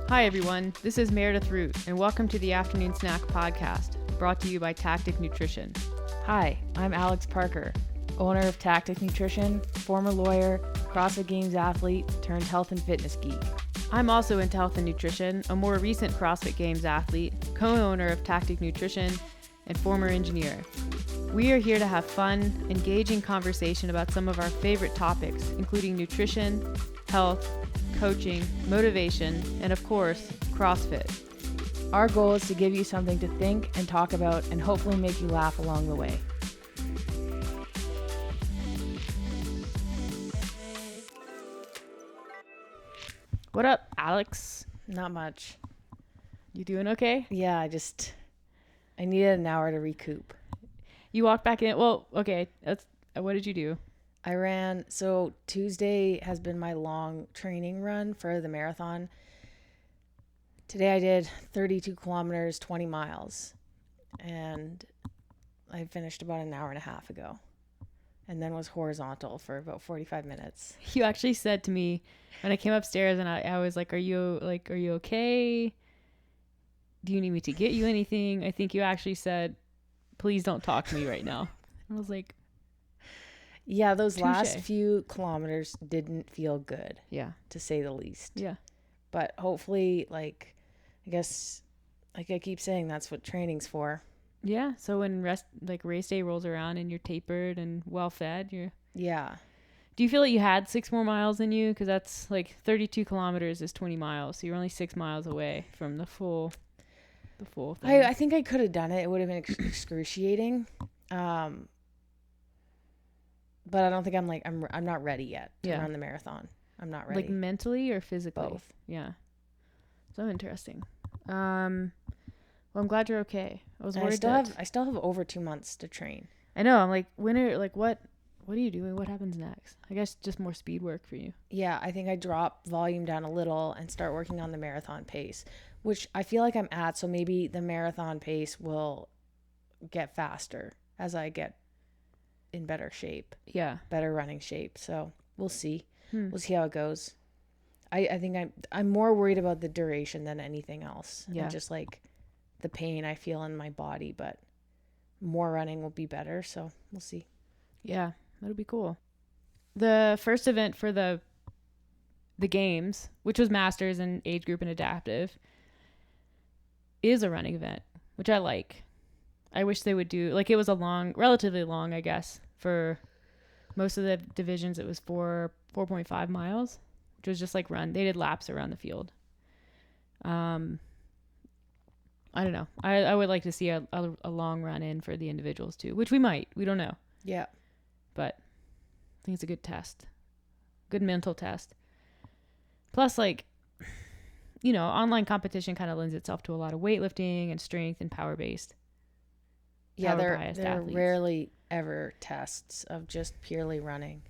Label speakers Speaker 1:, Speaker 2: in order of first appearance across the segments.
Speaker 1: Hi everyone, this is Meredith Root, and welcome to the Afternoon Snack Podcast, brought to you by Tactic Nutrition.
Speaker 2: Hi, I'm Alex Parker, owner of Tactic Nutrition, former lawyer, CrossFit Games athlete, turned health and fitness geek.
Speaker 1: I'm also into health and nutrition, a more recent CrossFit Games athlete, co-owner of Tactic Nutrition, and former engineer. We are here to have fun, engaging conversation about some of our favorite topics, including nutrition, health, coaching, motivation, and of course, CrossFit.
Speaker 2: Our goal is to give you something to think and talk about and hopefully make you laugh along the way.
Speaker 1: What up, Alex?
Speaker 2: Not much.
Speaker 1: You doing okay?
Speaker 2: Yeah, I needed an hour to recoup.
Speaker 1: You walked back in. Well, okay. What did you do?
Speaker 2: I ran, so Tuesday has been my long training run for the marathon. Today I did 32 kilometers, 20 miles, and I finished about an hour and a half ago, and then was horizontal for about 45 minutes.
Speaker 1: You actually said to me when I came upstairs, and I was like, are you okay? Do you need me to get you anything? I think you actually said, please don't talk to me right now. I was like,
Speaker 2: yeah, those
Speaker 1: touche.
Speaker 2: last few kilometers didn't feel good.
Speaker 1: Yeah.
Speaker 2: To say the least.
Speaker 1: Yeah.
Speaker 2: But hopefully, I guess, like I keep saying, that's what training's for.
Speaker 1: Yeah. So when race day rolls around and you're tapered and well fed,
Speaker 2: Yeah.
Speaker 1: Do you feel like you had 6 more miles in you? Because that's 32 kilometers is 20 miles. So you're only 6 miles away from the full thing.
Speaker 2: I think I could have done it. It would have been excruciating. But I don't think I'm not ready yet to run the marathon. I'm not ready.
Speaker 1: Like mentally or physically?
Speaker 2: Both.
Speaker 1: Yeah. So interesting. Well, I'm glad you're okay. I was worried.
Speaker 2: I still have over 2 months to train.
Speaker 1: I know. I'm like, what are you doing? What happens next? I guess just more speed work for you.
Speaker 2: Yeah, I think I drop volume down a little and start working on the marathon pace, which I feel like I'm at. So maybe the marathon pace will get faster as I get in better shape.
Speaker 1: Yeah.
Speaker 2: Better running shape. So we'll see. We'll see how it goes. I think I'm more worried about the duration than anything else.
Speaker 1: Yeah.
Speaker 2: And just the pain I feel in my body, but more running will be better. So we'll see.
Speaker 1: Yeah. That'll be cool. The first event for the games, which was masters and age group and adaptive, is a running event, which I like. I wish they would do, it was relatively long, I guess. For most of the divisions, it was 4.5 miles, which was just run. They did laps around the field. I don't know. I would like to see a long run in for the individuals too, which we might. We don't know.
Speaker 2: Yeah.
Speaker 1: But I think it's a good test. Good mental test. Plus, online competition kind of lends itself to a lot of weightlifting and strength and power-based.
Speaker 2: Yeah, there are
Speaker 1: athletes.
Speaker 2: rarely ever tests of just purely running.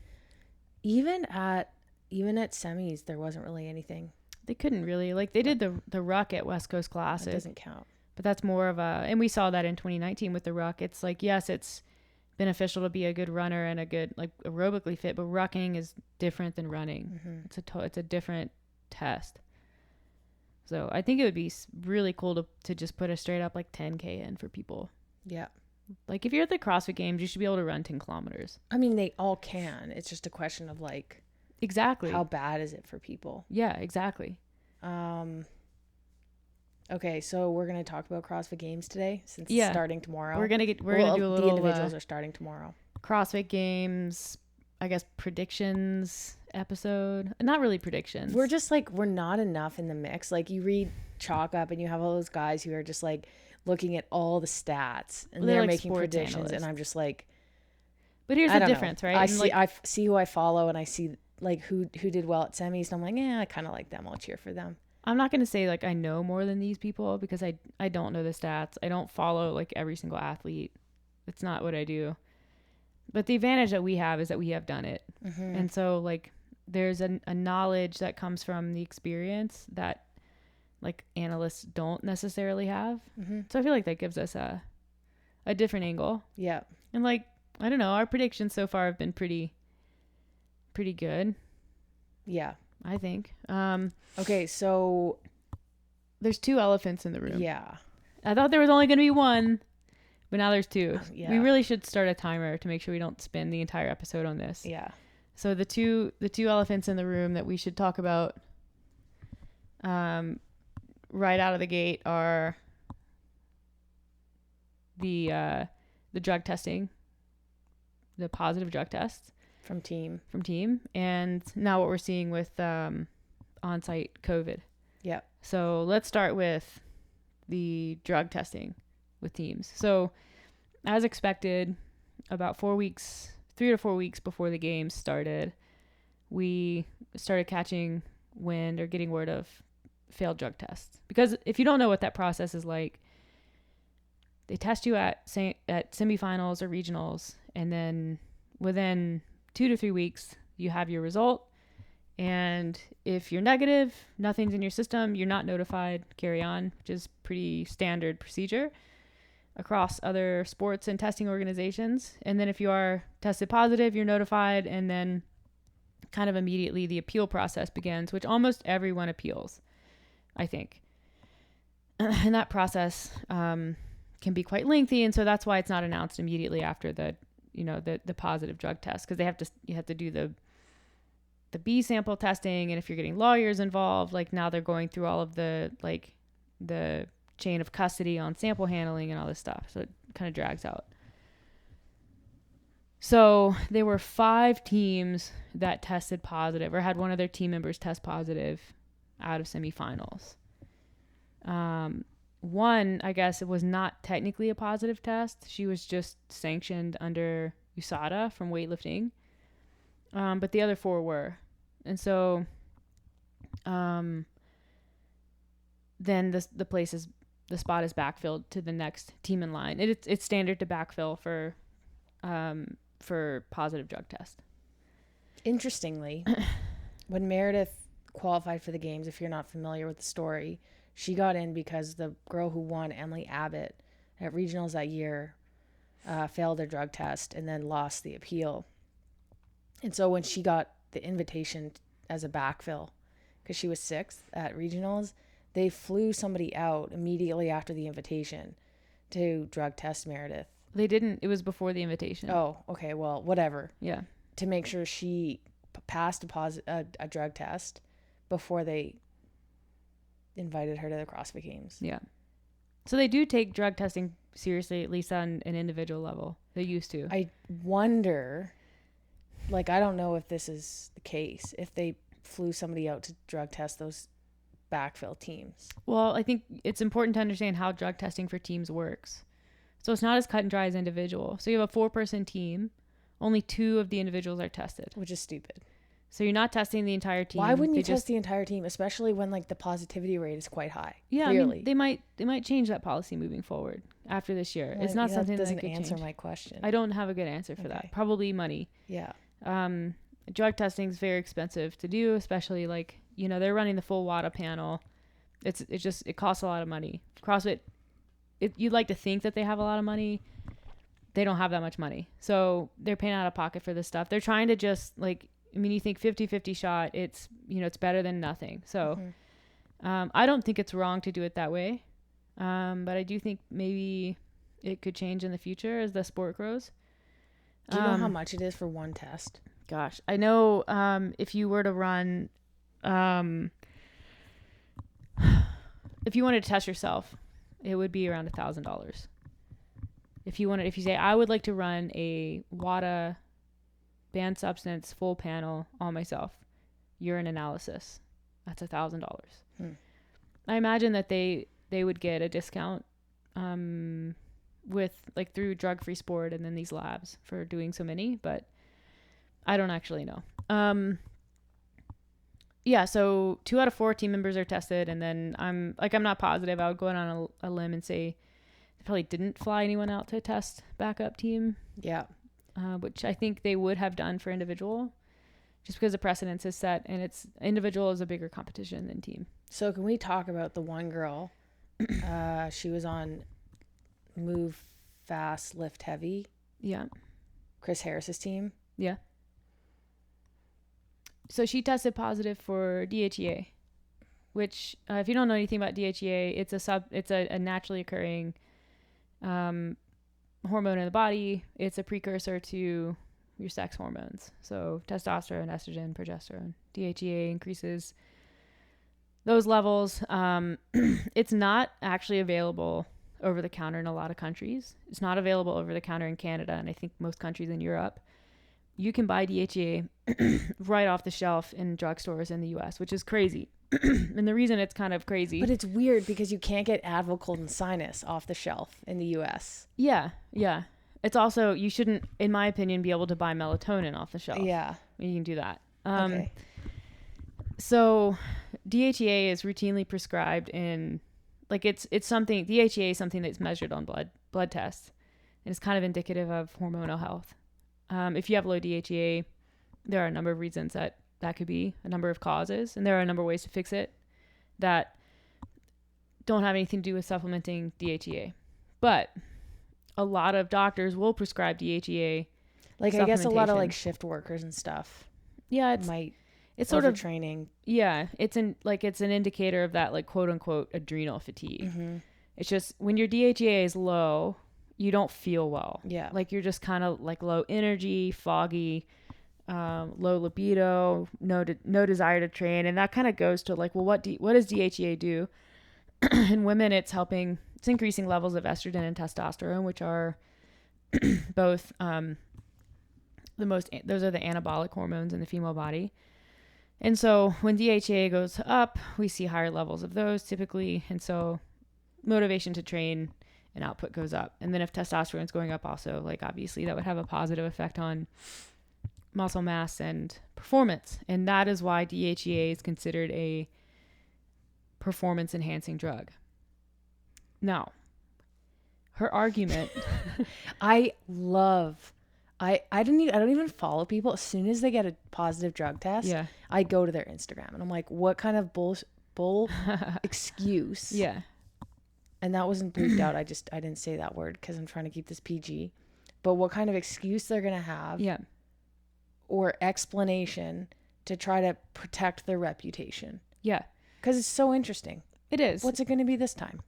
Speaker 2: Even at semis, there wasn't really anything.
Speaker 1: They couldn't really. They did the ruck at West Coast Classic.
Speaker 2: That doesn't count.
Speaker 1: But that's more of and we saw that in 2019 with the ruck. It's yes, it's beneficial to be a good runner and a good, aerobically fit, but rucking is different than running. Mm-hmm. It's a different test. So I think it would be really cool to just put a straight up 10K in for people.
Speaker 2: Yeah.
Speaker 1: If you're at the CrossFit Games, you should be able to run 10 kilometers.
Speaker 2: I mean, they all can. It's just a question of
Speaker 1: exactly
Speaker 2: how bad is it for people?
Speaker 1: Yeah, exactly.
Speaker 2: Okay, so we're gonna talk about CrossFit Games today since it's starting tomorrow.
Speaker 1: We're gonna do a little.
Speaker 2: The individuals are starting tomorrow.
Speaker 1: CrossFit Games, I guess, predictions episode. Not really predictions.
Speaker 2: We're just we're not enough in the mix. You read Chalk Up and you have all those guys who are just looking at all the stats and they're making predictions analysts. And I'm just
Speaker 1: but here's the difference, right?
Speaker 2: I see who I follow and I see who did well at semis and I'm I kind of like them. I'll cheer for them.
Speaker 1: I'm not going to say I know more than these people because I don't know the stats. I don't follow every single athlete. It's not what I do. But the advantage that we have is that we have done it. Mm-hmm. And so there's a knowledge that comes from the experience that analysts don't necessarily have. Mm-hmm. So I feel that gives us a different angle.
Speaker 2: Yeah.
Speaker 1: And I don't know, our predictions so far have been pretty good.
Speaker 2: Yeah.
Speaker 1: I think.
Speaker 2: Okay, so
Speaker 1: There's two elephants in the room.
Speaker 2: Yeah.
Speaker 1: I thought there was only going to be one, but now there's two.
Speaker 2: Yeah.
Speaker 1: We really should start a timer to make sure we don't spend the entire episode on this.
Speaker 2: Yeah.
Speaker 1: So the two elephants in the room that we should talk about right out of the gate are the drug testing, the positive drug tests
Speaker 2: From team,
Speaker 1: and now what we're seeing with on-site COVID.
Speaker 2: Yeah.
Speaker 1: So let's start with the drug testing with teams. So as expected, about 3 to 4 weeks before the games started, we started catching wind or getting word of failed drug tests. Because if you don't know what that process is like, they test you at semifinals or regionals, and then within 2 to 3 weeks, you have your result. And if you're negative, nothing's in your system, you're not notified, carry on, which is pretty standard procedure across other sports and testing organizations. And then if you are tested positive, you're notified, and then kind of immediately the appeal process begins, which almost everyone appeals, I think. And that process can be quite lengthy, and so that's why it's not announced immediately after the positive drug test, because you have to do the B sample testing, and if you're getting lawyers involved, like now they're going through all of the chain of custody on sample handling and all this stuff, so it kind of drags out. So there were 5 teams that tested positive or had one of their team members test positive out of semifinals. One, I guess it was not technically a positive test. She was just sanctioned under USADA from weightlifting. But the other 4 were. And so then the spot is backfilled to the next team in line. It's standard to backfill for positive drug test.
Speaker 2: Interestingly, when Meredith qualified for the games, if you're not familiar with the story, she got in because the girl who won, Emily Abbott, at regionals that year, failed her drug test and then lost the appeal. And so when she got the invitation as a backfill, because she was 6th at regionals, they flew somebody out immediately after the invitation to drug test Meredith.
Speaker 1: They didn't. It was before the invitation.
Speaker 2: Oh, okay. Well, whatever.
Speaker 1: Yeah.
Speaker 2: To make sure she passed a drug test before they invited her to the CrossFit Games.
Speaker 1: Yeah. So they do take drug testing seriously, at least on an individual level. They used to.
Speaker 2: I wonder, I don't know if this is the case, if they flew somebody out to drug test those backfill teams.
Speaker 1: Well, I think it's important to understand how drug testing for teams works. So it's not as cut and dry as individual. So you have a 4-person team. Only 2 of the individuals are tested.
Speaker 2: Which is stupid.
Speaker 1: So you're not testing the entire team.
Speaker 2: Why wouldn't you test the entire team, especially when the positivity rate is quite high?
Speaker 1: Yeah,
Speaker 2: clearly.
Speaker 1: I mean, they might change that policy moving forward after this year. It's not something that
Speaker 2: doesn't
Speaker 1: could
Speaker 2: answer
Speaker 1: change.
Speaker 2: my question.
Speaker 1: I don't have a good answer for that. Probably money.
Speaker 2: Yeah.
Speaker 1: Drug testing is very expensive to do, especially they're running the full WADA panel. It costs a lot of money. CrossFit, you'd like to think that they have a lot of money. They don't have that much money. So they're paying out of pocket for this stuff. They're trying to just you think 50-50 shot, it's better than nothing. So I don't think it's wrong to do it that way. But I do think maybe it could change in the future as the sport grows.
Speaker 2: Do you know how much it is for one test?
Speaker 1: Gosh, I know if you were to run, if you wanted to test yourself, it would be around $1,000. If you say, I would like to run a WADA banned substance full panel on myself, urine analysis, that's $1,000. I imagine that they would get a discount with through Drug Free Sport and then these labs for doing so many, but I don't actually know. Yeah, so 2 out of 4 team members are tested, and then I'm not positive. I would go on a limb and say they probably didn't fly anyone out to test backup team.
Speaker 2: Yeah.
Speaker 1: Which I think they would have done for individual, just because the precedence is set, and it's individual is a bigger competition than team.
Speaker 2: So can we talk about the one girl? She was on Move Fast, Lift Heavy.
Speaker 1: Yeah.
Speaker 2: Chris Harris's team.
Speaker 1: Yeah. So she tested positive for DHEA. which if you don't know anything about DHEA, it's a naturally occurring hormone in the body. It's a precursor to your sex hormones. So testosterone, estrogen, progesterone. DHEA increases those levels. It's not actually available over the counter in a lot of countries. It's not available over the counter in Canada, and I think most countries in Europe. You can buy DHEA right off the shelf in drugstores in the US, which is crazy. And the reason it's kind of crazy.
Speaker 2: But it's weird because you can't get Advil Cold and Sinus off the shelf in the US.
Speaker 1: Yeah. It's also, you shouldn't, in my opinion, be able to buy melatonin off the shelf.
Speaker 2: Yeah.
Speaker 1: You can do that.
Speaker 2: Okay.
Speaker 1: So DHEA is routinely prescribed in, like, it's something, DHEA is something that's measured on blood tests. And it's kind of indicative of hormonal health. If you have low DHEA, there are a number of reasons that could be, a number of causes, and there are a number of ways to fix it that don't have anything to do with supplementing DHEA. But a lot of doctors will prescribe DHEA.
Speaker 2: Like, I guess a lot of like shift workers and stuff.
Speaker 1: Yeah, it's sort of
Speaker 2: training.
Speaker 1: Yeah, it's an indicator of that, like, quote unquote adrenal fatigue. Mm-hmm. It's just when your DHEA is low, you don't feel well.
Speaker 2: Yeah. Like,
Speaker 1: you're just kind of like low energy, foggy, low libido, no desire to train. And that kind of goes to like, well, what does DHEA do? In women, it's increasing levels of estrogen and testosterone, which are both, those are the anabolic hormones in the female body. And so when DHEA goes up, we see higher levels of those typically. And so motivation to train and output goes up. And then if testosterone is going up also, like, obviously that would have a positive effect on muscle mass and performance. And that is why DHEA is considered a performance enhancing drug. Now, her argument,
Speaker 2: I don't even follow people. As soon as they get a positive drug test,
Speaker 1: yeah,
Speaker 2: I go to their Instagram and I'm like, what kind of bull excuse?
Speaker 1: Yeah.
Speaker 2: And that wasn't bleeped out. I didn't say that word because I'm trying to keep this PG. But what kind of excuse they're going to have,
Speaker 1: yeah,
Speaker 2: or explanation to try to protect their reputation.
Speaker 1: Yeah.
Speaker 2: Because it's so interesting.
Speaker 1: It is.
Speaker 2: What's it going to be this time?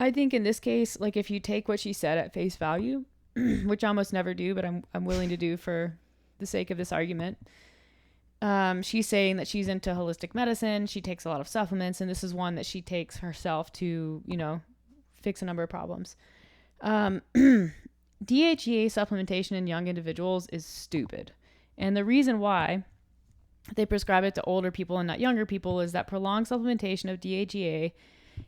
Speaker 1: I think in this case, like, if you take what she said at face value, which I almost never do, but I'm willing to do for the sake of this argument. She's saying that she's into holistic medicine. She takes a lot of supplements, and this is one that she takes herself to, fix a number of problems. DHEA supplementation in young individuals is stupid. And the reason why they prescribe it to older people and not younger people is that prolonged supplementation of DHEA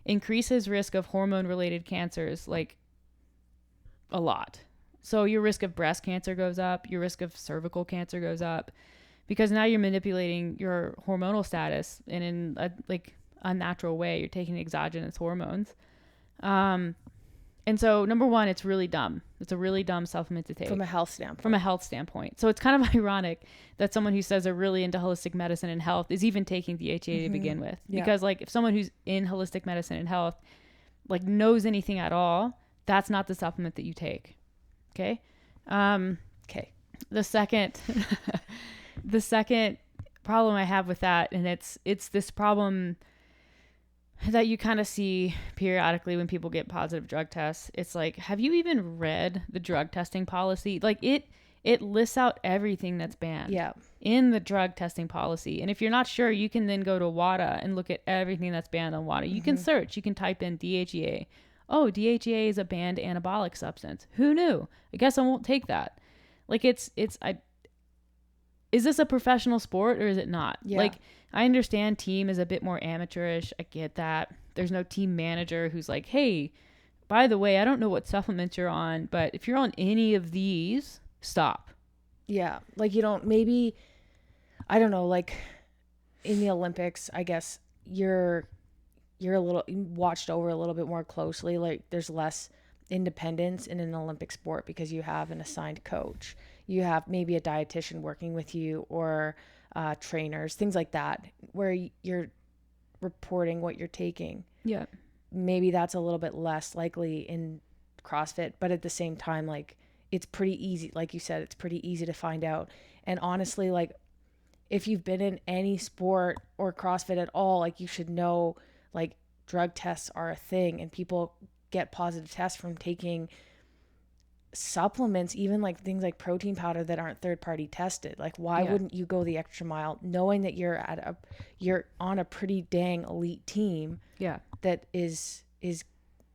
Speaker 1: increases risk of hormone-related cancers, like, a lot. So your risk of breast cancer goes up, your risk of cervical cancer goes up, because now you're manipulating your hormonal status in a unnatural way. You're taking exogenous hormones. And so, number one, it's really dumb. It's a really dumb supplement to take.
Speaker 2: From a health standpoint.
Speaker 1: So it's kind of ironic that someone who says they're really into holistic medicine and health is even taking DHEA to begin with. Yeah. Because, like, if someone who's in holistic medicine and health, like, knows anything at all, that's not the supplement that you take. Okay?
Speaker 2: Okay.
Speaker 1: The second problem I have with that, and it's this problem that you kind of see periodically when people get positive drug tests. It's like, have you even read the drug testing policy? Like, it lists out everything that's banned in the drug testing policy. And if you're not sure, you can then go to WADA and look at everything that's banned on WADA. You can search, you can type in DHEA. Oh, DHEA is a banned anabolic substance. Who knew? I guess I won't take that. Like, is this a professional sport or is it not? Yeah. Like, I understand team is a bit more amateurish. I get that. There's no team manager who's like, hey, by the way, I don't know what supplements you're on, but if you're on any of these, stop.
Speaker 2: Yeah. Like, you don't, maybe, I don't know, like in the Olympics, I guess you're a little watched over a little bit more closely. Like, there's less independence in an Olympic sport because you have an assigned coach. You have maybe a dietitian working with you, or trainers, things like that, where you're reporting what you're taking.
Speaker 1: Yeah.
Speaker 2: Maybe that's a little bit less likely in CrossFit, but at the same time, like, it's pretty easy. Like you said, it's pretty easy to find out. And honestly, like, if you've been in any sport or CrossFit at all, like you should know, like drug tests are a thing and people get positive tests from taking supplements, even like things like protein powder that aren't third party tested. Like why wouldn't you go the extra mile knowing that you're on a pretty dang elite team that is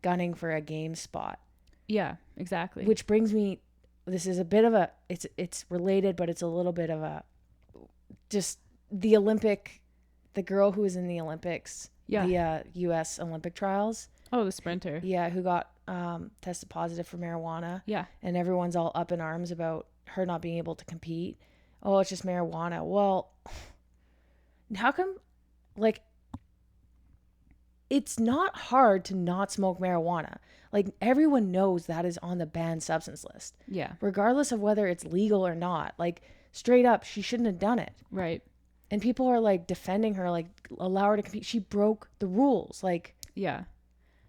Speaker 2: gunning for a game spot?
Speaker 1: Yeah, exactly.
Speaker 2: Which brings me, this is a bit of a, it's related, but it's a little bit of a, just the girl who was in the Olympics, the U.S. Olympic trials.
Speaker 1: Oh, the sprinter.
Speaker 2: Yeah, who got tested positive for marijuana.
Speaker 1: Yeah.
Speaker 2: And everyone's all up in arms about her not being able to compete. Oh, it's just marijuana. Well, how come, like, it's not hard to not smoke marijuana. Like, everyone knows that is on the banned substance list.
Speaker 1: Yeah.
Speaker 2: Regardless of whether it's legal or not. Like, straight up, she shouldn't have done it.
Speaker 1: Right.
Speaker 2: And people are, like, defending her, like, allow her to compete. She broke the rules. Like,
Speaker 1: yeah.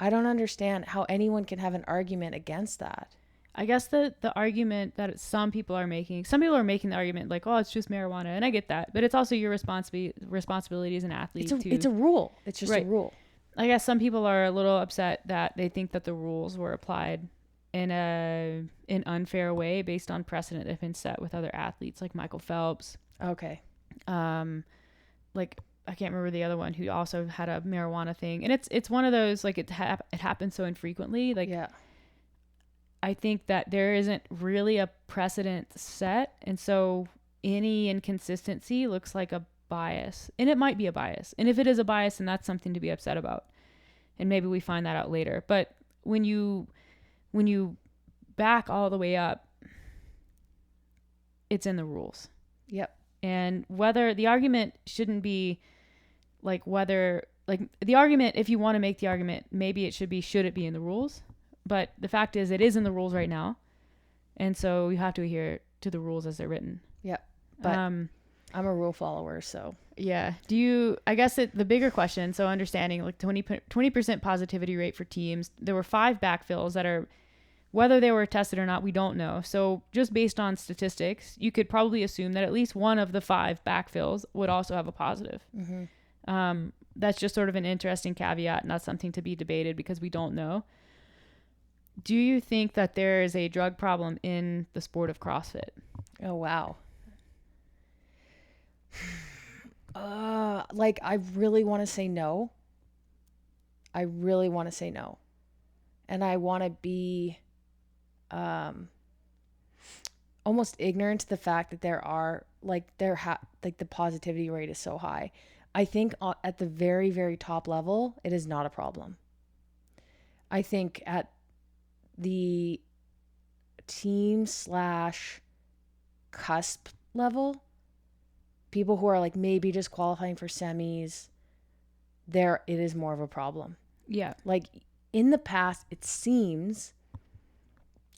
Speaker 2: I don't understand how anyone can have an argument against that.
Speaker 1: I guess the argument that some people are making the argument like, oh, it's just marijuana. And I get that. But it's also your responsibility as an athlete.
Speaker 2: It's a rule. It's just a rule.
Speaker 1: I guess some people are a little upset that they think that the rules were applied in an unfair way based on precedent that have been set with other athletes like Michael Phelps.
Speaker 2: Okay.
Speaker 1: Like I can't remember the other one who also had a marijuana thing. And it's one of those, like it happens so infrequently. Like,
Speaker 2: yeah.
Speaker 1: I think that there isn't really a precedent set. And so any inconsistency looks like a bias, and it might be a bias. And if it is a bias, then that's something to be upset about. And maybe we find that out later. But when you back all the way up, it's in the rules.
Speaker 2: Yep.
Speaker 1: And whether the argument shouldn't be like whether, like the argument, if you want to make the argument, maybe it should it be in the rules? But the fact is it is in the rules right now. And so you have to adhere to the rules as they're written.
Speaker 2: Yep. But I'm a rule follower, so.
Speaker 1: Yeah. I guess the bigger question, so understanding like 20% positivity rate for teams, there were 5 backfills that are, whether they were tested or not, we don't know. So just based on statistics, you could probably assume that at least one of the 5 backfills would also have a positive. Mm-hmm. That's just sort of an interesting caveat, not something to be debated because we don't know. Do you think that there is a drug problem in the sport of CrossFit?
Speaker 2: Oh, wow. Like, I really want to say no. I really want to say no. And I want to be almost ignorant to the fact that there are, like, like the positivity rate is so high. I think at the very, very top level, it is not a problem. I think at the team / cusp level, people who are like maybe just qualifying for semis, it is more of a problem.
Speaker 1: Yeah.
Speaker 2: Like in the past, it seems,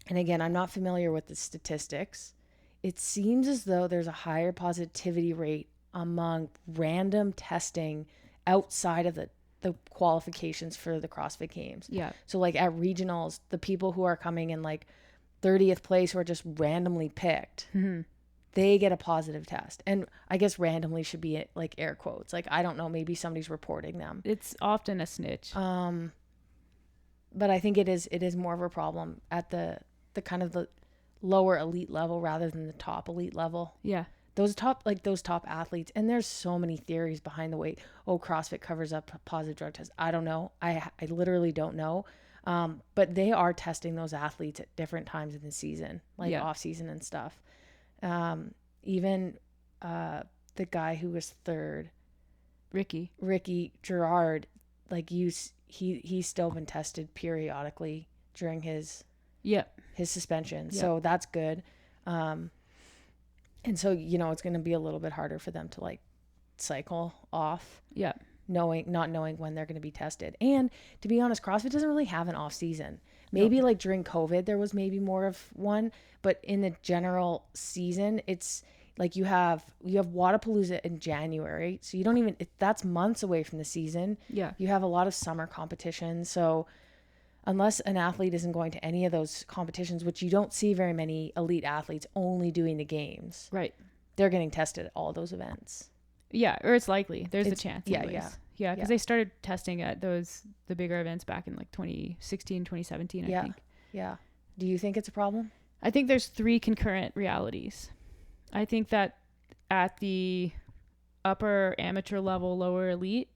Speaker 2: and again, I'm not familiar with the statistics, it seems as though there's a higher positivity rate among random testing outside of the qualifications for the CrossFit Games.
Speaker 1: Yeah.
Speaker 2: So like at regionals, the people who are coming in like 30th place who are just randomly picked, mm-hmm. they get a positive test. And I guess randomly should be like air quotes. Like, I don't know, maybe somebody's reporting them.
Speaker 1: It's often a snitch.
Speaker 2: But I think it is more of a problem at the kind of the lower elite level rather than the top elite level.
Speaker 1: Yeah.
Speaker 2: Those top athletes, and there's so many theories behind the way, CrossFit covers up positive drug tests. I don't know. I literally don't know. But they are testing those athletes at different times in the season, like off season and stuff. Even the guy who was third, Ricky Gerard, like he's still been tested periodically during his suspension. Yep. So that's good. And so, it's going to be a little bit harder for them to like cycle off.
Speaker 1: Yeah.
Speaker 2: Not knowing when they're going to be tested. And to be honest, CrossFit doesn't really have an off season. Maybe like during COVID, there was maybe more of one, but in the general season, it's like you have Wadapalooza in January. So you don't even, that's months away from the season.
Speaker 1: Yeah.
Speaker 2: You have a lot of summer competitions. So unless an athlete isn't going to any of those competitions, which you don't see very many elite athletes only doing the games.
Speaker 1: Right.
Speaker 2: they're getting tested at all those events.
Speaker 1: Yeah, or it's likely. There's a chance.
Speaker 2: Yeah,
Speaker 1: anyways.
Speaker 2: yeah.
Speaker 1: Yeah, because they started testing at the bigger events back in like 2016, 2017, I think.
Speaker 2: Yeah. Do you think it's a problem?
Speaker 1: I think there's 3 concurrent realities. I think that at the upper amateur level, lower elite,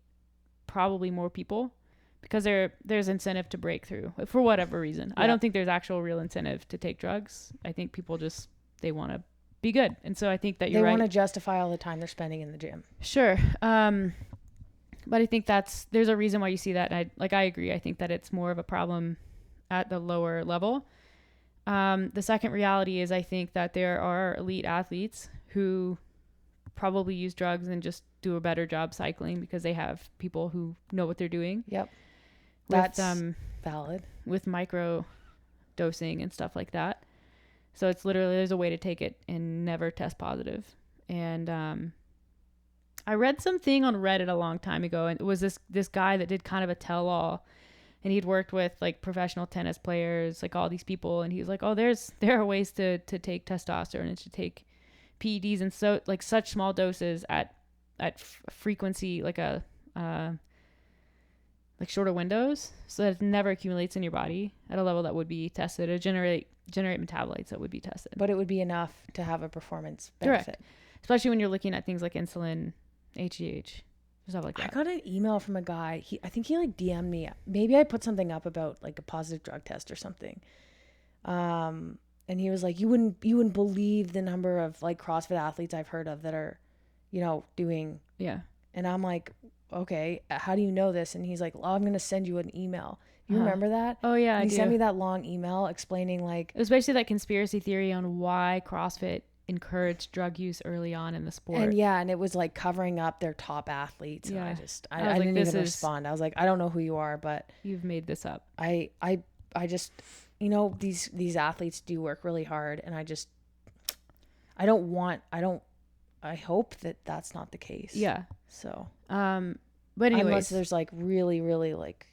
Speaker 1: probably more people, because there's incentive to break through for whatever reason. I don't think there's actual real incentive to take drugs. I think people just, they want to be good. And so I think that you're right.
Speaker 2: They want to justify all the time they're spending in the gym.
Speaker 1: Sure. But I think there's a reason why you see that. And I agree. I think that it's more of a problem at the lower level. The second reality is I think that there are elite athletes who probably use drugs and just do a better job cycling because they have people who know what they're doing.
Speaker 2: Yep.
Speaker 1: That's
Speaker 2: valid.
Speaker 1: With micro dosing and stuff like that. So it's literally, there's a way to take it and never test positive. And I read something on Reddit a long time ago, and it was this guy that did kind of a tell-all, and he'd worked with like professional tennis players, like all these people, and he was like, oh, there are ways to take testosterone and to take PEDs, and so like such small doses at frequency, like like shorter windows, so that it never accumulates in your body at a level that would be tested or generate metabolites that would be tested.
Speaker 2: But it would be enough to have a performance benefit.
Speaker 1: Correct. Especially when you're looking at things like insulin, HGH, stuff like that.
Speaker 2: I got an email from a guy. I think he like DM'd me. Maybe I put something up about like a positive drug test or something. And he was like, you wouldn't believe the number of like CrossFit athletes I've heard of that are, doing.
Speaker 1: Yeah.
Speaker 2: And I'm like, okay, how do you know this? And he's like, well, I'm going to send you an email. You remember that?
Speaker 1: Oh yeah.
Speaker 2: He sent me that long email explaining like,
Speaker 1: it was basically that conspiracy theory on why CrossFit encouraged drug use early on in the sport.
Speaker 2: And it was like covering up their top athletes.
Speaker 1: Yeah.
Speaker 2: And I didn't even respond. I was like, I don't know who you are, but you've
Speaker 1: made this up.
Speaker 2: I just, these athletes do work really hard, and I hope that that's not the case.
Speaker 1: Yeah.
Speaker 2: So,
Speaker 1: but anyways,
Speaker 2: unless there's like really, really like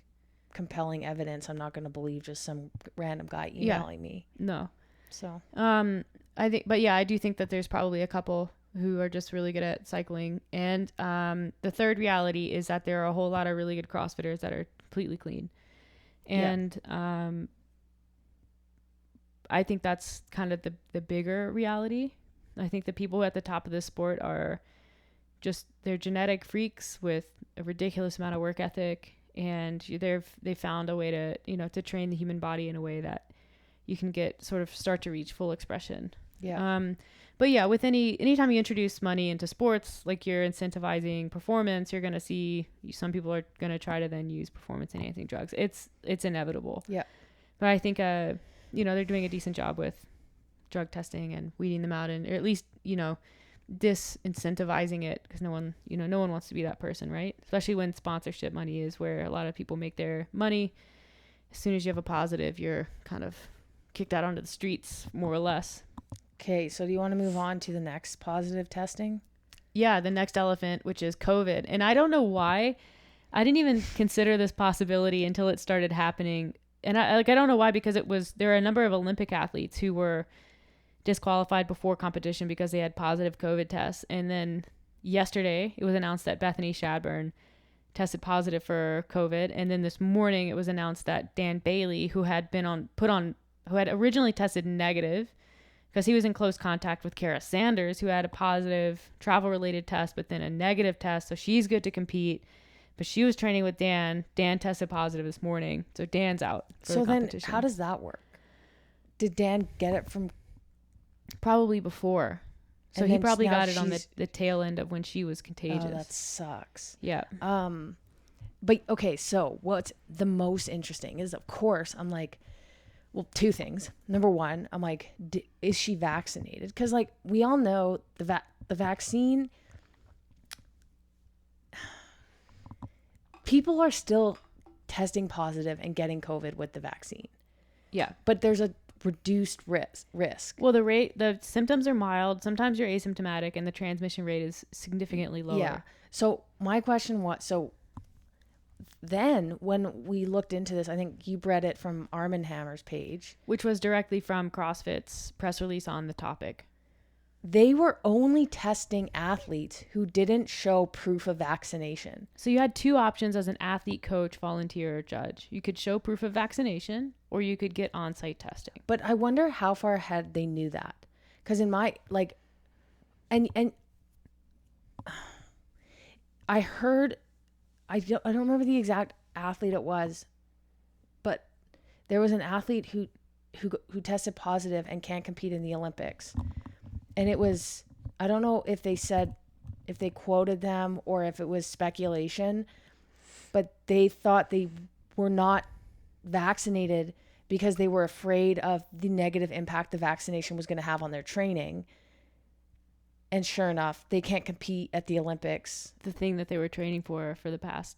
Speaker 2: compelling evidence, I'm not going to believe just some random guy emailing me.
Speaker 1: No.
Speaker 2: So,
Speaker 1: I do think that there's probably a couple who are just really good at cycling. And the third reality is that there are a whole lot of really good CrossFitters that are completely clean. And I think that's kind of the bigger reality. I think the people at the top of this sport are just, they're genetic freaks with a ridiculous amount of work ethic, and they found a way to train the human body in a way that you can start to reach full expression.
Speaker 2: Yeah.
Speaker 1: But yeah, with anytime you introduce money into sports, like you're incentivizing performance, you're going to see some people are going to try to then use performance enhancing drugs. It's inevitable.
Speaker 2: Yeah.
Speaker 1: But I think, they're doing a decent job with drug testing and weeding them out, and or at least, disincentivizing it, because no one wants to be that person, right? Especially when sponsorship money is where a lot of people make their money. As soon as you have a positive, you're kind of kicked out onto the streets, more or less.
Speaker 2: Okay, so do you want to move on to the next positive testing?
Speaker 1: Yeah, the next elephant, which is COVID. And I don't know why. I didn't even consider this possibility until it started happening. And I don't know why, because there are a number of Olympic athletes who were disqualified before competition because they had positive COVID tests. And then yesterday it was announced that Bethany Shadburn tested positive for COVID. And then this morning it was announced that Dan Bailey, who had originally tested negative because he was in close contact with Kara Sanders, who had a positive travel-related test, but then a negative test. So she's good to compete. But she was training with Dan. Dan tested positive this morning. So Dan's out for the competition.
Speaker 2: So then how does that work? Did Dan get it from...
Speaker 1: Probably before. So he probably got it on the tail end of when she was contagious.
Speaker 2: Oh, that sucks.
Speaker 1: Yeah.
Speaker 2: But okay, so what's the most interesting is, of course, I'm like, well, two things. Number one, I'm like, is she vaccinated? Because like we all know the vaccine, people are still testing positive and getting COVID with the vaccine.
Speaker 1: Yeah.
Speaker 2: But there's a reduced risk.
Speaker 1: Well, the symptoms are mild. Sometimes you're asymptomatic, and the transmission rate is significantly lower.
Speaker 2: Yeah. So my question was, then when we looked into this, I think you read it from Arm & Hammer's page,
Speaker 1: which was directly from CrossFit's press release on the topic.
Speaker 2: they were only testing athletes who didn't show proof of vaccination.
Speaker 1: So you had two options as an athlete, coach, volunteer, or judge. You could show proof of vaccination, or you could get on-site testing.
Speaker 2: But I wonder how far ahead they knew that. Because in my, like, and I heard, I don't remember the exact athlete it was, but there was an athlete who tested positive and can't compete in the Olympics. And it was, I don't know if they quoted them or if it was speculation, but they thought they were not vaccinated because they were afraid of the negative impact the vaccination was going to have on their training. And sure enough, they can't compete at the Olympics.
Speaker 1: The thing that they were training for the past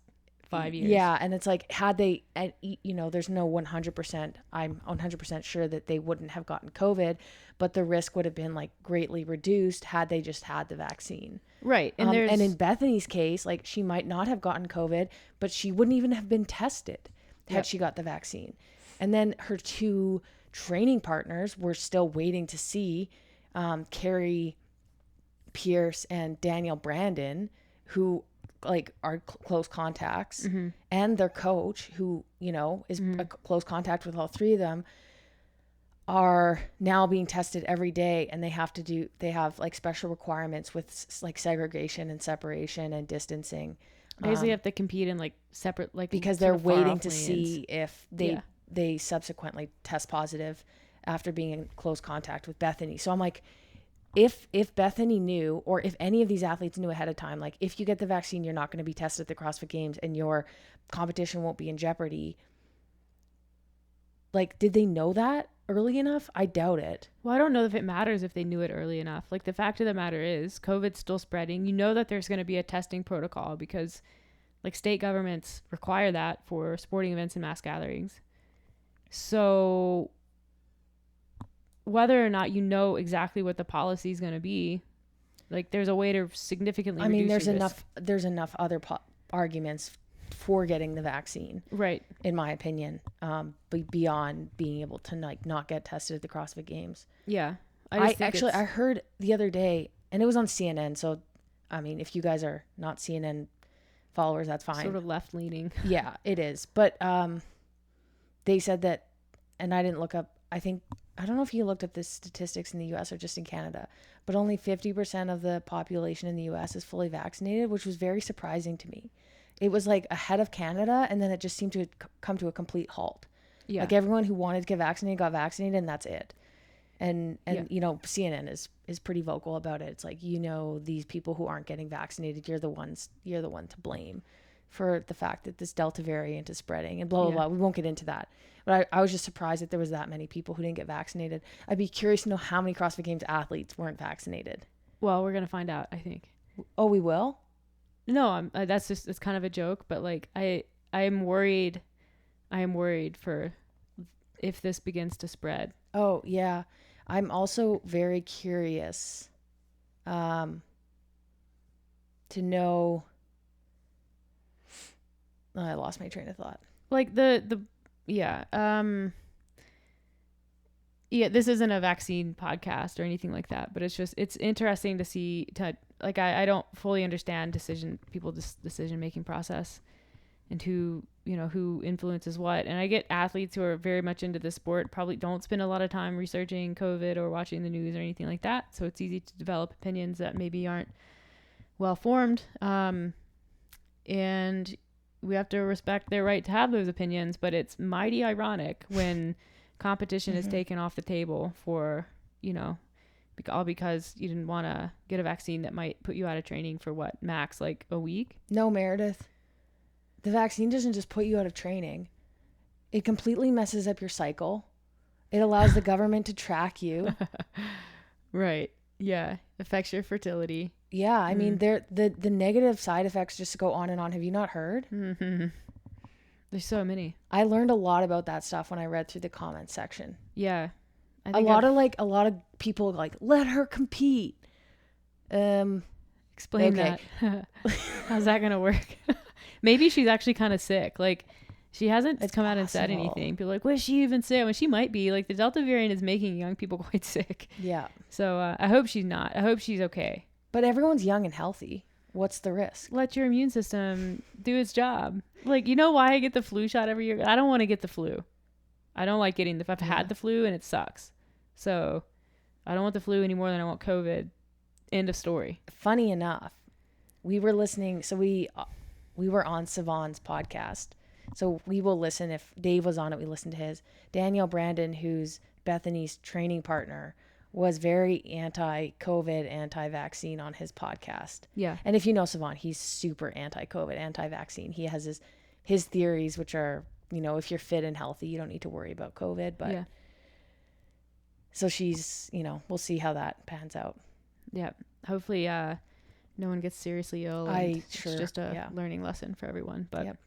Speaker 1: 5 years.
Speaker 2: Yeah, and it's like, had they, there's no 100%, I'm 100% sure that they wouldn't have gotten COVID, but the risk would have been like greatly reduced had they just had the vaccine.
Speaker 1: Right.
Speaker 2: And in Bethany's case, like she might not have gotten COVID, but she wouldn't even have been tested had she got the vaccine. And then her two training partners were still waiting to see, Carrie Pierce and Daniel Brandon, who like are close contacts, and their coach, who, is a close contact with all three of them, are now being tested every day. And they have like special requirements with like segregation and separation and distancing.
Speaker 1: Basically have to compete in like separate, like,
Speaker 2: because they're waiting to see if they subsequently test positive after being in close contact with Bethany. So I'm like, if Bethany knew, or if any of these athletes knew ahead of time, like if you get the vaccine, you're not going to be tested at the CrossFit Games and your competition won't be in jeopardy. Like, did they know that early enough? I doubt it.
Speaker 1: Well, I don't know if it matters if they knew it early enough. Like, the fact of the matter is COVID's still spreading. You know that there's going to be a testing protocol because like state governments require that for sporting events and mass gatherings. So whether or not you know exactly what the policy is going to be, like there's a way to significantly reduce your risk.
Speaker 2: There's enough other arguments for getting the vaccine,
Speaker 1: right?
Speaker 2: In my opinion, beyond being able to like not get tested at the CrossFit Games.
Speaker 1: Yeah,
Speaker 2: I heard the other day, and it was on CNN. So, I mean, if you guys are not CNN followers, that's fine.
Speaker 1: Sort of left leaning.
Speaker 2: Yeah, it is. But they said that, and I didn't look up. I don't know if you looked up the statistics in the US or just in Canada, but only 50% of the population in the US is fully vaccinated, which was very surprising to me. It was like ahead of Canada, and then it just seemed to come to a complete halt. Yeah. Like everyone who wanted to get vaccinated got vaccinated, and that's it. And CNN is pretty vocal about it. It's like, these people who aren't getting vaccinated, you're the one to blame for the fact that this Delta variant is spreading and blah, blah, blah. We won't get into that. But I was just surprised that there was that many people who didn't get vaccinated. I'd be curious to know how many CrossFit Games athletes weren't vaccinated.
Speaker 1: Well, we're going to find out, I think.
Speaker 2: Oh, we will?
Speaker 1: No, it's kind of a joke, but like I am worried for if this begins to spread.
Speaker 2: Oh, yeah. I'm also very curious to know. I lost my train of thought. Like
Speaker 1: this isn't a vaccine podcast or anything like that, but it's interesting to see I don't fully understand people's decision making process and who influences what. And I get athletes who are very much into the sport probably don't spend a lot of time researching COVID or watching the news or anything like that. So it's easy to develop opinions that maybe aren't well formed. And we have to respect their right to have those opinions, but it's mighty ironic when competition is taken off the table for, all because you didn't want to get a vaccine that might put you out of training for max like a week.
Speaker 2: No, Meredith. The vaccine doesn't just put you out of training. It completely messes up your cycle. It allows the government to track you.
Speaker 1: Right. Yeah. Affects your fertility.
Speaker 2: Yeah. I mean, the negative side effects just go on and on. Have you not heard?
Speaker 1: Mm-hmm. There's so many.
Speaker 2: I learned a lot about that stuff when I read through the comments section.
Speaker 1: Yeah.
Speaker 2: A lot of people like, let her compete.
Speaker 1: Explain that. How's that going to work? Maybe she's actually kind of sick. Like, She hasn't
Speaker 2: It's
Speaker 1: come out and said
Speaker 2: possible.
Speaker 1: anything. People are like, was she even sick? Well, she might be. Like, the Delta variant is making young people quite sick.
Speaker 2: Yeah.
Speaker 1: So I hope she's not. I hope she's okay.
Speaker 2: But everyone's young and healthy. What's the risk?
Speaker 1: Let your immune system do its job. Like, you know why I get the flu shot every year? I don't want to get the flu. I don't like getting I've had the flu and it sucks. So I don't want the flu any more than I want COVID. End of story.
Speaker 2: Funny enough, we were listening. So we were on Savon's podcast. So we will listen. If Dave was on it, we listened to his. Danielle Brandon, who's Bethany's training partner, was very anti-COVID, anti-vaccine on his podcast.
Speaker 1: Yeah.
Speaker 2: And if you know Savon, he's super anti-COVID, anti-vaccine. He has his theories, which are, you know, if you're fit and healthy, you don't need to worry about COVID. But
Speaker 1: yeah.
Speaker 2: So she's, you know, we'll see how that pans out.
Speaker 1: Yeah. Hopefully no one gets seriously ill. And it's just a learning lesson for everyone. But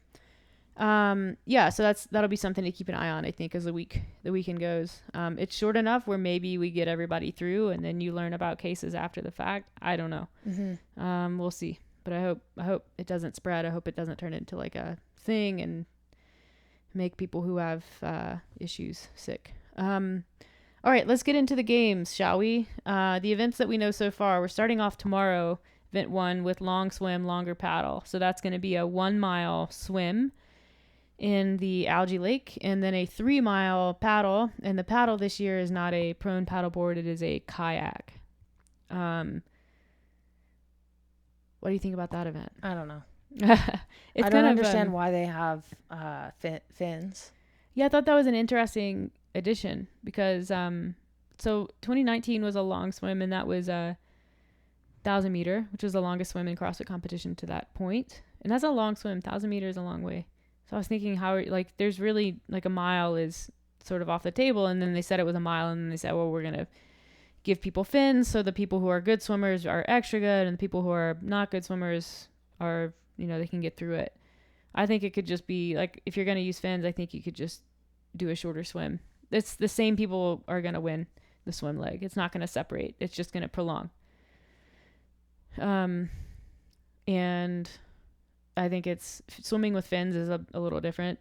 Speaker 1: so that'll be something to keep an eye on, I think, as the weekend goes. It's short enough where maybe we get everybody through and then you learn about cases after the fact. I don't know. Mm-hmm. We'll see. But I hope it doesn't spread. I hope it doesn't turn into like a thing and make people who have issues sick. All right, let's get into the games, shall we? The events that we know so far, we're starting off tomorrow, event 1, with long swim, longer paddle. So that's going to be a 1 mile swim in the algae lake and then a 3 mile paddle. And the paddle this year is not a prone paddle board, it is a kayak. What do you think about that event?
Speaker 2: I don't know.
Speaker 1: I
Speaker 2: don't understand why they have fins.
Speaker 1: Yeah, I thought that was an interesting addition because so 2019 was a long swim and that was a 1,000 meter, which was the longest swim in CrossFit competition to that point. And that's a long swim. 1,000 meters is a long way. So I was thinking how, like, there's really, like, a mile is sort of off the table. And then they said it was a mile. And then they said, well, we're going to give people fins. So the people who are good swimmers are extra good. And the people who are not good swimmers are, you know, they can get through it. I think it could just be, like, if you're going to use fins, I think you could just do a shorter swim. It's the same people are going to win the swim leg. It's not going to separate. It's just going to prolong. And I think it's swimming with fins is a little different.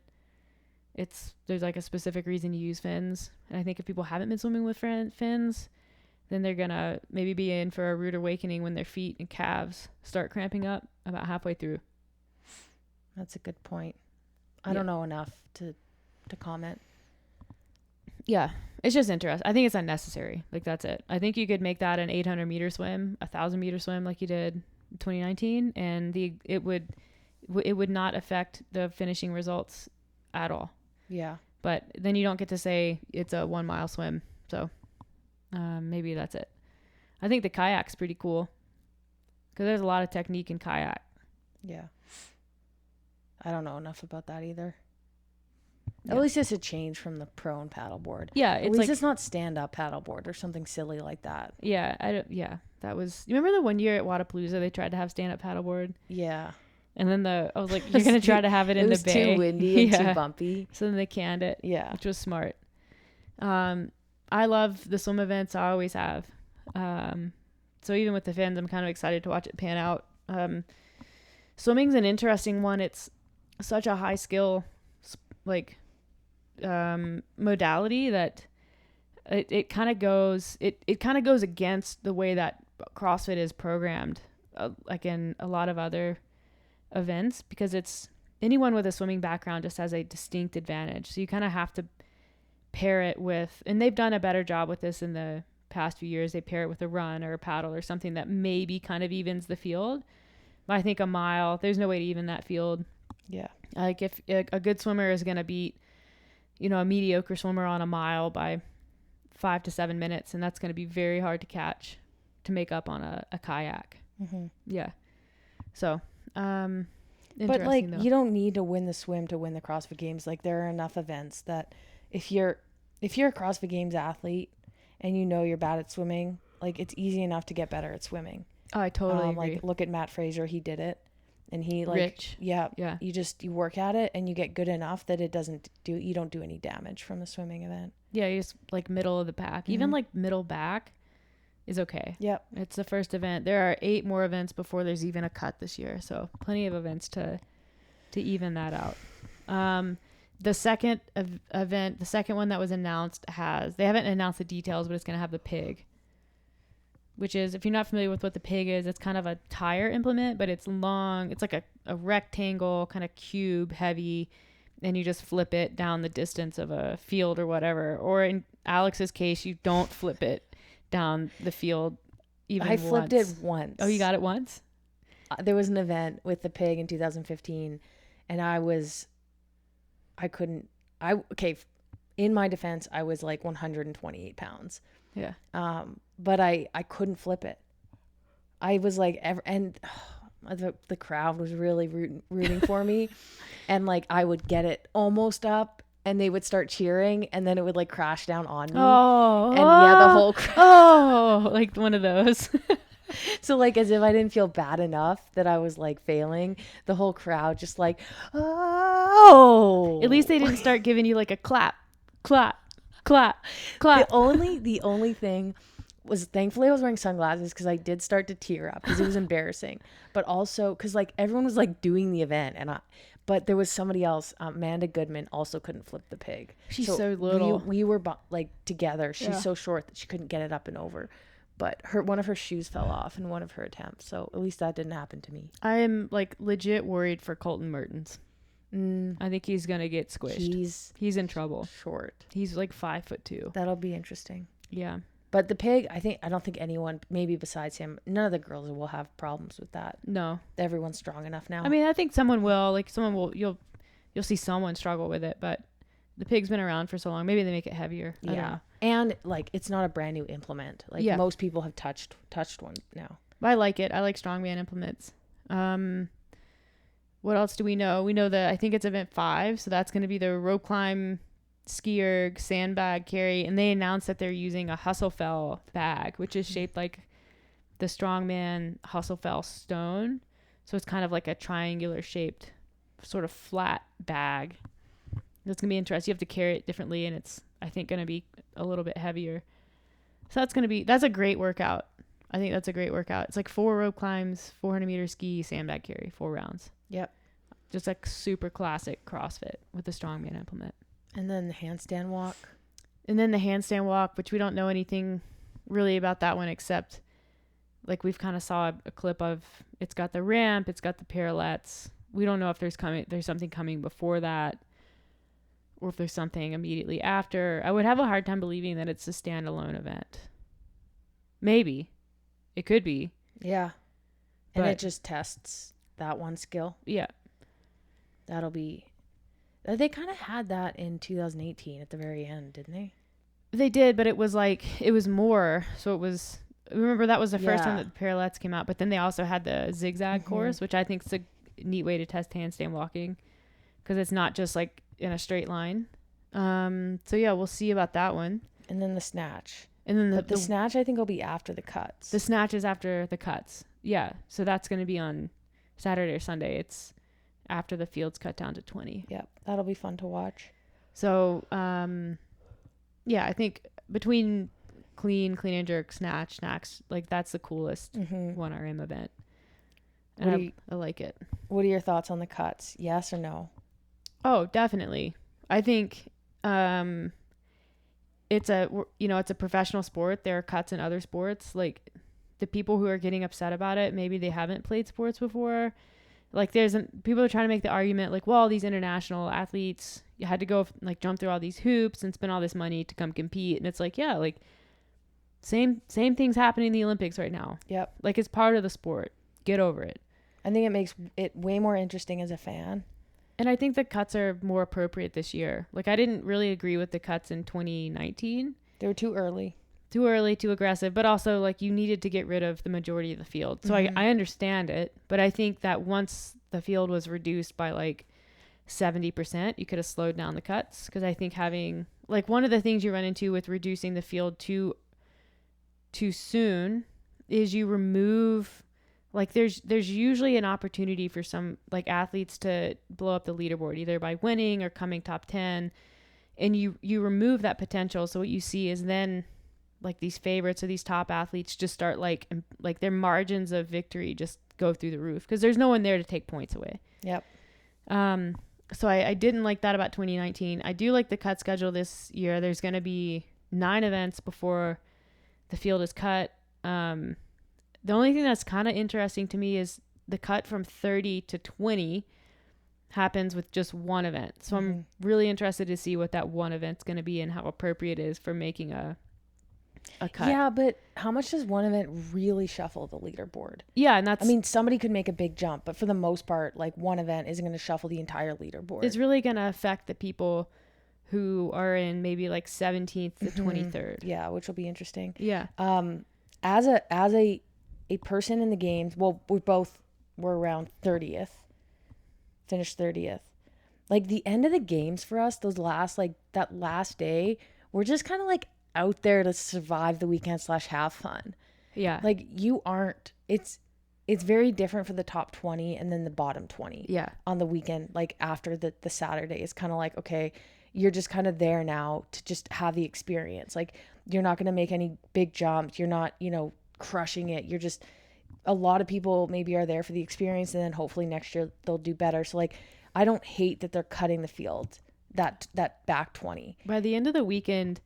Speaker 1: There's like a specific reason you use fins. And I think if people haven't been swimming with fins, then they're going to maybe be in for a rude awakening when their feet and calves start cramping up about halfway through.
Speaker 2: That's a good point. I don't know enough to comment.
Speaker 1: Yeah, it's just interesting. I think it's unnecessary. Like, that's it. I think you could make that an 800 meter swim, 1,000 meter swim like you did in 2019, and it would not affect the finishing results at all. Yeah. But then you don't get to say it's a 1 mile swim. So maybe that's it. I think the kayak's pretty cool because there's a lot of technique in kayak. Yeah.
Speaker 2: I don't know enough about that either. Yeah. At least it's a change from the prone paddleboard.
Speaker 1: Yeah,
Speaker 2: at least it's not stand-up paddleboard or something silly like that.
Speaker 1: Yeah, that was. You remember the one year at Wadapalooza they tried to have stand-up paddleboard?
Speaker 2: Yeah.
Speaker 1: And then I was like, you're gonna try to have it in the bay.
Speaker 2: It was too windy and too bumpy.
Speaker 1: So then they canned it.
Speaker 2: Yeah,
Speaker 1: which was smart. I love the swim events. I always have. So even with the fins, I'm kind of excited to watch it pan out. Swimming's an interesting one. It's such a high skill, like, modality that it kind of goes against the way that CrossFit is programmed, like in a lot of other events, because it's anyone with a swimming background just has a distinct advantage. So you kind of have to pair it with, and they've done a better job with this in the past few years. They pair it with a run or a paddle or something that maybe kind of evens the field. But I think a mile, there's no way to even that field. Yeah. Like if a good swimmer is going to beat, you know, a mediocre swimmer on a mile by 5 to 7 minutes, and that's going to be very hard to catch to make up on a kayak. Mm-hmm. Yeah. So,
Speaker 2: but like, though, you don't need to win the swim to win the CrossFit Games. Like, there are enough events that if you're a CrossFit Games athlete and you know you're bad at swimming, like, it's easy enough to get better at swimming.
Speaker 1: Oh, I totally agree.
Speaker 2: Like, look at Matt Fraser. He did it. And he, like,
Speaker 1: Rich.
Speaker 2: Yeah. You work at it and you get good enough that you don't do any damage from the swimming event.
Speaker 1: Yeah. You're just like middle of the pack. Mm-hmm. Even like middle back is okay. Yep. It's the first event. There are 8 more events before there's even a cut this year. So plenty of events to even that out. The second event, the second one that was announced they haven't announced the details, but it's going to have the pig, which is, if you're not familiar with what the pig is, it's kind of a tire implement, but it's long. It's like a rectangle, kind of cube heavy, and you just flip it down the distance of a field or whatever. Or in Alex's case, you don't flip it down the field even
Speaker 2: I flipped
Speaker 1: once.
Speaker 2: it once.
Speaker 1: Oh, you got it once?
Speaker 2: There was an event with the pig in 2015, and in my defense, I was like 128 pounds.
Speaker 1: Yeah.
Speaker 2: But I couldn't flip it. I was like, the crowd was really rooting for me. And like, I would get it almost up and they would start cheering and then it would like crash down on me.
Speaker 1: Oh,
Speaker 2: and yeah, the whole crowd.
Speaker 1: Oh, like one of those.
Speaker 2: So like, as if I didn't feel bad enough that I was like failing, the whole crowd just like, oh.
Speaker 1: At least they didn't start giving you like a clap, clap, clap, clap.
Speaker 2: The only thing was, thankfully I was wearing sunglasses because I did start to tear up because it was embarrassing. But also because like everyone was like doing the event but there was somebody else, Amanda Goodman, also couldn't flip the pig.
Speaker 1: She's so little.
Speaker 2: We were like together. She's so short that she couldn't get it up and over. But one of her shoes fell off in one of her attempts. So at least that didn't happen to me.
Speaker 1: I am like legit worried for Colton Mertens. I think he's going to get squished. He's in trouble.
Speaker 2: Short.
Speaker 1: He's like 5'2".
Speaker 2: That'll be interesting.
Speaker 1: Yeah.
Speaker 2: But the pig, I don't think anyone, maybe besides him, none of the girls will have problems with that.
Speaker 1: No.
Speaker 2: Everyone's strong enough now.
Speaker 1: I mean, I think someone will. You'll see someone struggle with it, but the pig's been around for so long. Maybe they make it heavier. I don't know.
Speaker 2: And like, it's not a brand new implement. Like most people have touched one now.
Speaker 1: But I like it. I like strongman implements. What else do we know? We know that I think it's event 5. So that's going to be the rope climb, ski erg, sandbag carry. And they announced that they're using a Hustlefell bag, which is shaped like the strongman Hustlefell stone. So it's kind of like a triangular shaped sort of flat bag. That's going to be interesting. You have to carry it differently. And it's, I think, going to be a little bit heavier. So that's a great workout. I think that's a great workout. It's like 4 rope climbs, 400-meter ski, sandbag carry, 4 rounds.
Speaker 2: Yep.
Speaker 1: Just like super classic CrossFit with the strongman implement.
Speaker 2: And then the handstand walk.
Speaker 1: Which we don't know anything really about that one, except like we've kind of saw a clip of, it's got the ramp, it's got the parallettes. We don't know if there's something coming before that, or if there's something immediately after. I would have a hard time believing that it's a standalone event. Maybe. It could be.
Speaker 2: Yeah. And it just tests that one skill.
Speaker 1: Yeah.
Speaker 2: That'll be... They kind of had that in 2018 at the very end, didn't they?
Speaker 1: They did, but it was more. So it was... Remember, that was the first time that the parallettes came out. But then they also had the zigzag course, which I think is a neat way to test handstand walking. Because it's not just like in a straight line. So yeah, we'll see about that one. And
Speaker 2: then the snatch.
Speaker 1: And then
Speaker 2: the snatch, I think, will be after the cuts.
Speaker 1: The snatch is after the cuts. Yeah. So that's going to be on Saturday or Sunday. It's after the field's cut down to 20.
Speaker 2: Yep. That'll be fun to watch.
Speaker 1: So, yeah, I think between clean and jerk, snatch, like that's the coolest 1RM event. And I like it.
Speaker 2: What are your thoughts on the cuts? Yes or no?
Speaker 1: Oh, definitely. I think, it's a professional sport. There are cuts in other sports. Like the people who are getting upset about it, maybe they haven't played sports before. Like people are trying to make the argument like, well, these international athletes, you had to go like jump through all these hoops and spend all this money to come compete. And it's like, yeah, like same things happening in the Olympics right now.
Speaker 2: Yep.
Speaker 1: Like it's part of the sport. Get over it.
Speaker 2: I think it makes it way more interesting as a fan.
Speaker 1: And I think the cuts are more appropriate this year. Like, I didn't really agree with the cuts in 2019.
Speaker 2: They were too early.
Speaker 1: Too aggressive. But also, like, you needed to get rid of the majority of the field. So I understand it. But I think that once the field was reduced by, like, 70%, you could have slowed down the cuts. Because I think having... Like, one of the things you run into with reducing the field too soon is you remove... Like there's usually an opportunity for some like athletes to blow up the leaderboard either by winning or coming top 10, and you remove that potential. So what you see is then like these favorites or these top athletes just start like their margins of victory just go through the roof because there's no one there to take points away.
Speaker 2: Yep.
Speaker 1: And So I didn't like that about 2019. I do like the cut schedule this year. There's going to be 9 events before the field is cut. The only thing that's kind of interesting to me is the cut from 30 to 20 happens with just one event. So I'm really interested to see what that one event's going to be and how appropriate it is for making a cut.
Speaker 2: Yeah, but how much does one event really shuffle the leaderboard?
Speaker 1: Yeah, and that's...
Speaker 2: I mean, somebody could make a big jump, but for the most part, like, one event isn't going to shuffle the entire leaderboard.
Speaker 1: It's really going to affect the people who are in maybe like 17th to 23rd.
Speaker 2: Yeah, which will be interesting.
Speaker 1: Yeah.
Speaker 2: As a person in the games, well, we're around 30th, finished 30th. Like, the end of the games for us, that last day, we're just kind of like out there to survive the weekend / have fun.
Speaker 1: Yeah.
Speaker 2: Like, you aren't, it's very different for the top 20 and then the bottom 20.
Speaker 1: Yeah.
Speaker 2: On the weekend, like after the Saturday, it's kind of like, okay, you're just kind of there now to just have the experience. Like, you're not going to make any big jumps. You're not, crushing it. You're just, a lot of people maybe are there for the experience, and then hopefully next year they'll do better. So, like, I don't hate that they're cutting the field, that back 20.
Speaker 1: By the end of the weekend,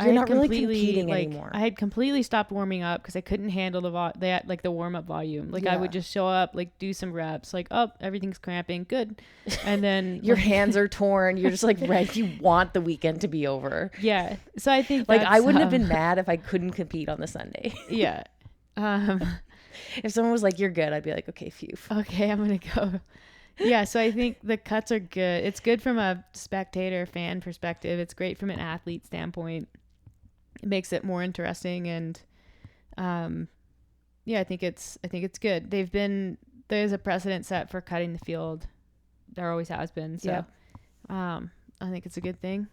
Speaker 2: you're not really competing anymore.
Speaker 1: I had completely stopped warming up because I couldn't handle the warm up volume. Like, I would just show up, like, do some reps, like, oh, everything's cramping, good, and then
Speaker 2: your hands are torn. You're just like ready. You want the weekend to be over.
Speaker 1: Yeah. So I think
Speaker 2: like, I wouldn't have been mad if I couldn't compete on the Sunday.
Speaker 1: Yeah.
Speaker 2: If someone was like, "You're good," I'd be like, "Okay, phew."
Speaker 1: Okay, I'm gonna go. Yeah, so I think the cuts are good. It's good from a spectator fan perspective. It's great from an athlete standpoint. It makes it more interesting, and yeah, I think it's good. There's a precedent set for cutting the field. There always has been. So I think it's a good thing.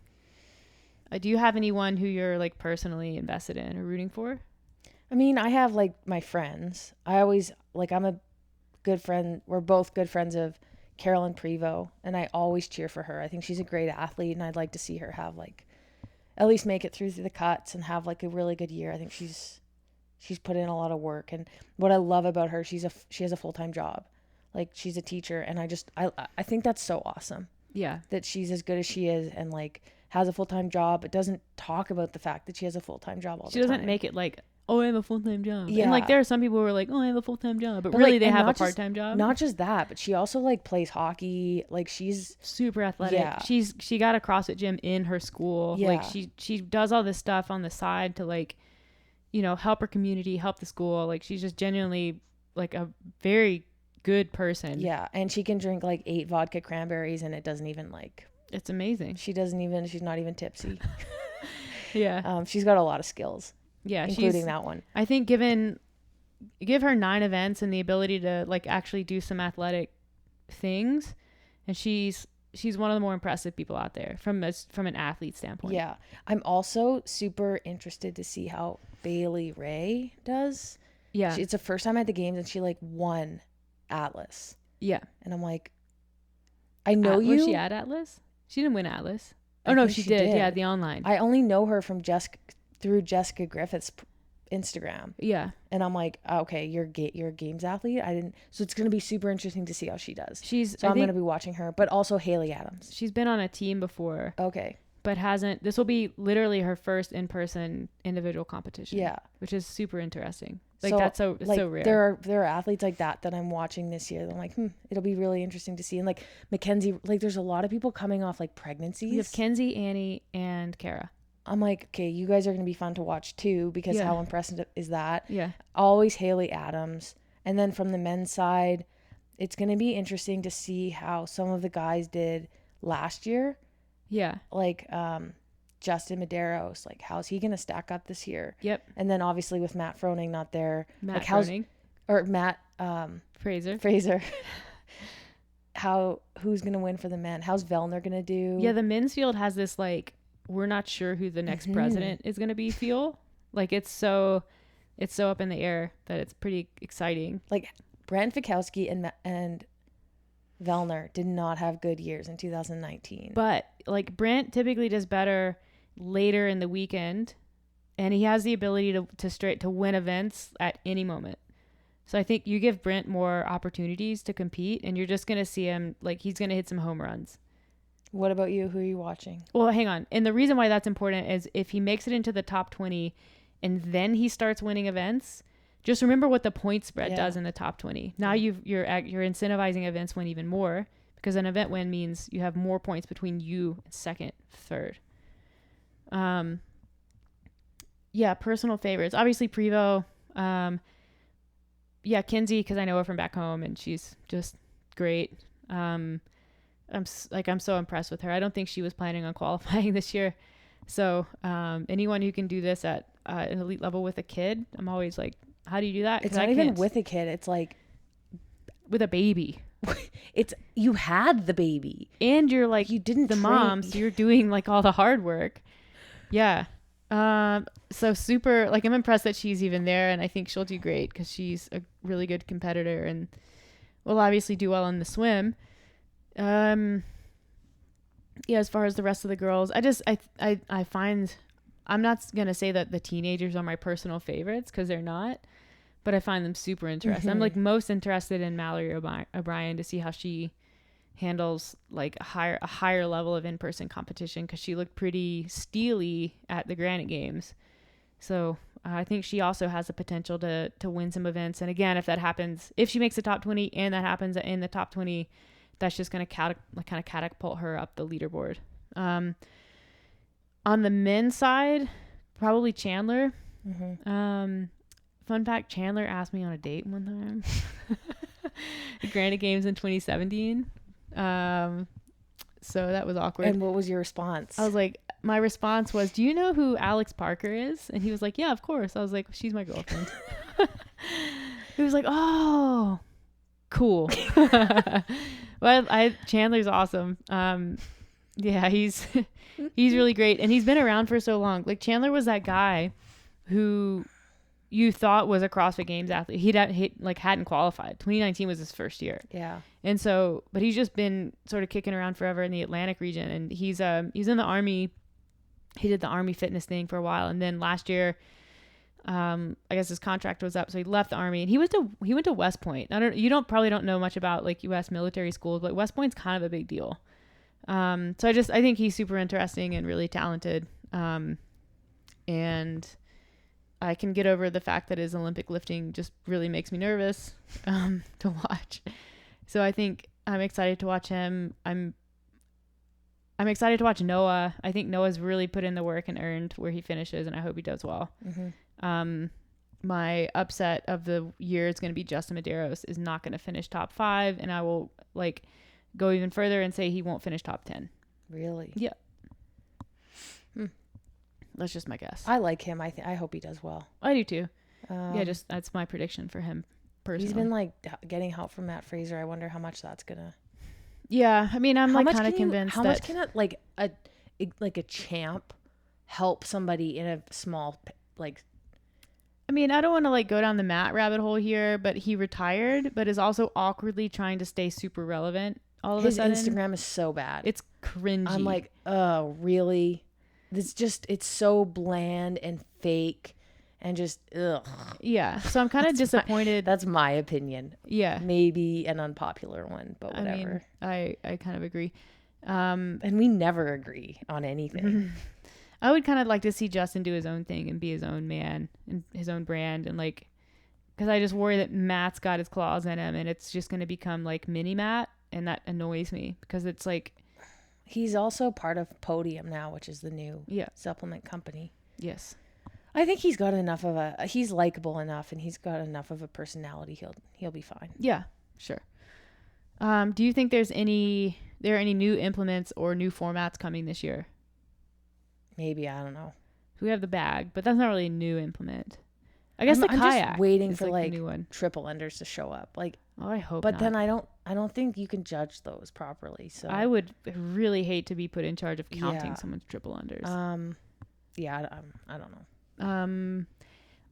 Speaker 1: Do you have anyone who you're like personally invested in or rooting for?
Speaker 2: I mean, I have like my friends. I always I'm a good friend. We're both good friends of Carolyn Prevost, and I always cheer for her. I think she's a great athlete, and I'd like to see her have like at least make it through the cuts and have like a really good year. I think she's put in a lot of work, and what I love about her, she has a full-time job. Like, she's a teacher, and I think that's so awesome.
Speaker 1: Yeah.
Speaker 2: That she's as good as she is and like has a full-time job, but doesn't talk about the fact that she has a full-time job all the time.
Speaker 1: She doesn't make it like, oh, I have a full-time job.
Speaker 2: Yeah.
Speaker 1: And like, there are some people who are like, oh, I have a full-time job, but really, like, they have a part-time job.
Speaker 2: Not just that, but she also like plays hockey. Like, she's
Speaker 1: super athletic. Yeah. She got a CrossFit gym in her school. Yeah. Like, she does all this stuff on the side to like, help her community, help the school. Like, she's just genuinely like a very good person.
Speaker 2: Yeah. And she can drink like 8 vodka cranberries, and it doesn't even like,
Speaker 1: it's amazing.
Speaker 2: She's not even tipsy.
Speaker 1: Yeah.
Speaker 2: She's got a lot of skills.
Speaker 1: Yeah.
Speaker 2: Including that one.
Speaker 1: I think give her 9 events and the ability to like actually do some athletic things. And she's one of the more impressive people out there from an athlete standpoint.
Speaker 2: Yeah. I'm also super interested to see how Bailey Ray does.
Speaker 1: Yeah.
Speaker 2: It's the first time at the games, and she like won Atlas.
Speaker 1: Yeah.
Speaker 2: And I'm like, I know you.
Speaker 1: Was she at Atlas? She didn't win Atlas. Oh, no, she did. Yeah, the online.
Speaker 2: I only know her from through Jessica Griffith's Instagram.
Speaker 1: Yeah.
Speaker 2: And I'm like, okay, you're a games athlete. I didn't. So it's going to be super interesting to see how she does. I'm going to be watching her, but also Haley Adams.
Speaker 1: She's been on a team before.
Speaker 2: Okay.
Speaker 1: But this will be literally her first in-person individual competition. Yeah. Which is super interesting. Like, that's so rare.
Speaker 2: There are athletes like that I'm watching this year. I'm like, it'll be really interesting to see. And like Mackenzie, like, there's a lot of people coming off like pregnancies.
Speaker 1: We have Kenzie, Annie, and Kara.
Speaker 2: I'm like, okay, you guys are going to be fun to watch too, because how impressive is that?
Speaker 1: Yeah.
Speaker 2: Always Haley Adams. And then from the men's side, it's going to be interesting to see how some of the guys did last year.
Speaker 1: Yeah.
Speaker 2: Like Justin Medeiros, like, how's he going to stack up this year?
Speaker 1: Yep.
Speaker 2: And then obviously with Matt Froning not there.
Speaker 1: Matt Fraser.
Speaker 2: Who's going to win for the men? How's Vellner going to do?
Speaker 1: Yeah, the men's field has this like, we're not sure who the next president is going to be feel. Like, it's so up in the air that it's pretty exciting.
Speaker 2: Like, Brent Fikowski and Vellner did not have good years in 2019.
Speaker 1: But like, Brent typically does better later in the weekend, and he has the ability to win events at any moment. So I think you give Brent more opportunities to compete, and you're just going to see him, like, he's going to hit some home runs.
Speaker 2: What about you? Who are you watching?
Speaker 1: Well, hang on. And the reason why that's important is if he makes it into the top 20 and then he starts winning events, just remember what the point spread does in the top 20. Now you're incentivizing events win even more, because an event win means you have more points between you and second, third. Yeah, personal favorites. Obviously Prevo. Yeah, Kinsey, because I know her from back home and she's just great. I'm so impressed with her. I don't think she was planning on qualifying this year. So anyone who can do this at an elite level with a kid, I'm always like, how do you do that?
Speaker 2: It's not even with a kid. It's like
Speaker 1: with a baby.
Speaker 2: It's you had the baby
Speaker 1: and you're like,
Speaker 2: you didn't
Speaker 1: the mom, so you're doing like all the hard work. Yeah. So super, like, I'm impressed that she's even there, and I think she'll do great because she's a really good competitor and will obviously do well in the swim. Yeah, as far as the rest of the girls, I find, I'm not gonna say that the teenagers are my personal favorites because they're not, but I find them super interesting. I'm like most interested in Mallory O'Brien to see how she handles like a higher level of in-person competition, because she looked pretty steely at the Granite Games. So I think she also has the potential to win some events. And again, if that happens, if she makes the top 20 and that happens in the top 20, that's just going to kind of catapult her up the leaderboard. On the men's side, probably Chandler. Fun fact, Chandler asked me on a date one time. The Granite Games in 2017. So that was awkward.
Speaker 2: And what was your response?
Speaker 1: I was like, my response was, do you know who Alex Parker is? And he was like, yeah, of course. I was like, she's my girlfriend. He was like, oh, cool. Well, Chandler's awesome. Yeah, he's really great, and he's been around for so long. Like, Chandler was that guy who you thought was a CrossFit Games athlete. He hadn't qualified. 2019 was his first year.
Speaker 2: Yeah. And
Speaker 1: so, but he's just been sort of kicking around forever in the Atlantic region, and he's in the Army. He did the Army fitness thing for a while, and then last year, I guess his contract was up, so he left the Army, and he went to West Point. You probably don't know much about like U.S. military schools, but West Point's kind of a big deal. So I think he's super interesting and really talented, and I can get over the fact that his Olympic lifting just really makes me nervous to watch. So I think I'm excited to watch him. I'm excited to watch Noah. I think Noah's really put in the work and earned where he finishes, and I hope he does well. My upset of the year is going to be Justin Medeiros is not going to finish top 5, and I will like go even further and say he won't finish top 10.
Speaker 2: Really?
Speaker 1: Yeah. That's just my guess.
Speaker 2: I like him. I hope he does well.
Speaker 1: I do too. Yeah, that's my prediction for him personally.
Speaker 2: He's been like getting help from Matt Fraser. I wonder how much that's gonna.
Speaker 1: Yeah, I mean, I'm like kind of convinced.
Speaker 2: How much can a champ help somebody in a small like?
Speaker 1: I mean, I don't want to like go down the Matt rabbit hole here, but he retired, but is also awkwardly trying to stay super relevant. All of a sudden,
Speaker 2: his Instagram is so bad.
Speaker 1: It's cringy.
Speaker 2: I'm like, oh, really? It's so bland and fake and just, ugh.
Speaker 1: Yeah. So I'm kind of disappointed.
Speaker 2: That's my opinion.
Speaker 1: Yeah.
Speaker 2: Maybe an unpopular one, but whatever.
Speaker 1: I kind of agree.
Speaker 2: And we never agree on anything.
Speaker 1: I would kind of like to see Justin do his own thing and be his own man and his own brand. And like, cause I just worry that Matt's got his claws in him and it's just going to become like mini Matt. And that annoys me because it's like,
Speaker 2: he's also part of Podium now, which is the new supplement company.
Speaker 1: Yes.
Speaker 2: I think he's got enough of he's likable enough and he's got enough of a personality. He'll be fine.
Speaker 1: Yeah, sure. Do you think there are any new implements or new formats coming this year?
Speaker 2: Maybe, I don't know.
Speaker 1: We have the bag, but that's not really a new implement. I guess I'm
Speaker 2: just waiting for
Speaker 1: like new one.
Speaker 2: triple unders to show up. Like,
Speaker 1: oh, I hope.
Speaker 2: But
Speaker 1: not.
Speaker 2: then I don't think you can judge those properly. So
Speaker 1: I would really hate to be put in charge of counting someone's triple unders.
Speaker 2: Yeah, I don't know.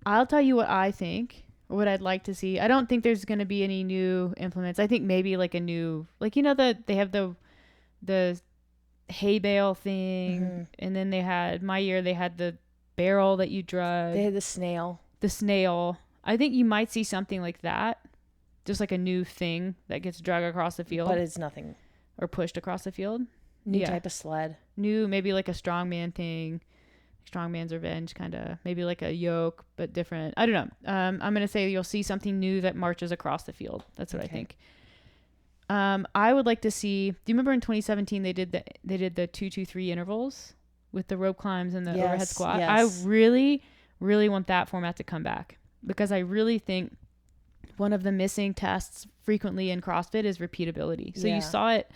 Speaker 1: I'll tell you what I think or what I'd like to see. I don't think there's going to be any new implements. I think maybe like a new, like, you know, they have the hay bale thing, and then they had the barrel that you drug.
Speaker 2: They had the snail.
Speaker 1: I think you might see something like that, just like a new thing that gets dragged across the field.
Speaker 2: But it's nothing.
Speaker 1: Or pushed across the field.
Speaker 2: New type of sled.
Speaker 1: New, maybe like a strongman thing. Strongman's revenge, kind of. Maybe like a yoke, but different. I don't know. I'm going to say you'll see something new that marches across the field. That's what I think. I would like to see, do you remember in 2017 they did the 2-2-3 intervals with the rope climbs and the overhead squat?
Speaker 2: Yes.
Speaker 1: I really, really want that format to come back, because I really think one of the missing tests frequently in CrossFit is repeatability. So you saw it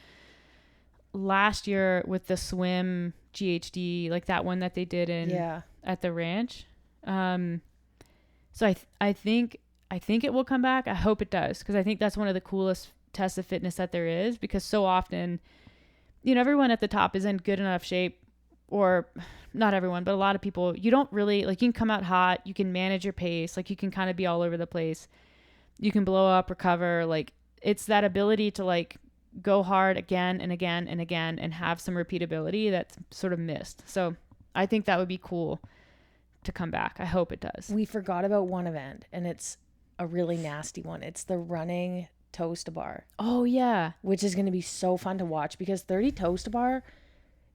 Speaker 1: last year with the swim GHD, like that one that they did at the ranch. So I think it will come back. I hope it does, because I think that's one of the coolest tests of fitness that there is, because so often, everyone at the top is in good enough shape, or not everyone, but a lot of people, you don't really, like, you can come out hot, you can manage your pace, like you can kind of be all over the place. You can blow up, recover. Like, it's that ability to like go hard again and again and again and have some repeatability that's sort of missed. So I think that would be cool to come back. I hope it does.
Speaker 2: We forgot about one event, and it's a really nasty one. It's the running toes to bar.
Speaker 1: Oh yeah.
Speaker 2: Which is going to be so fun to watch, because 30 toes to bar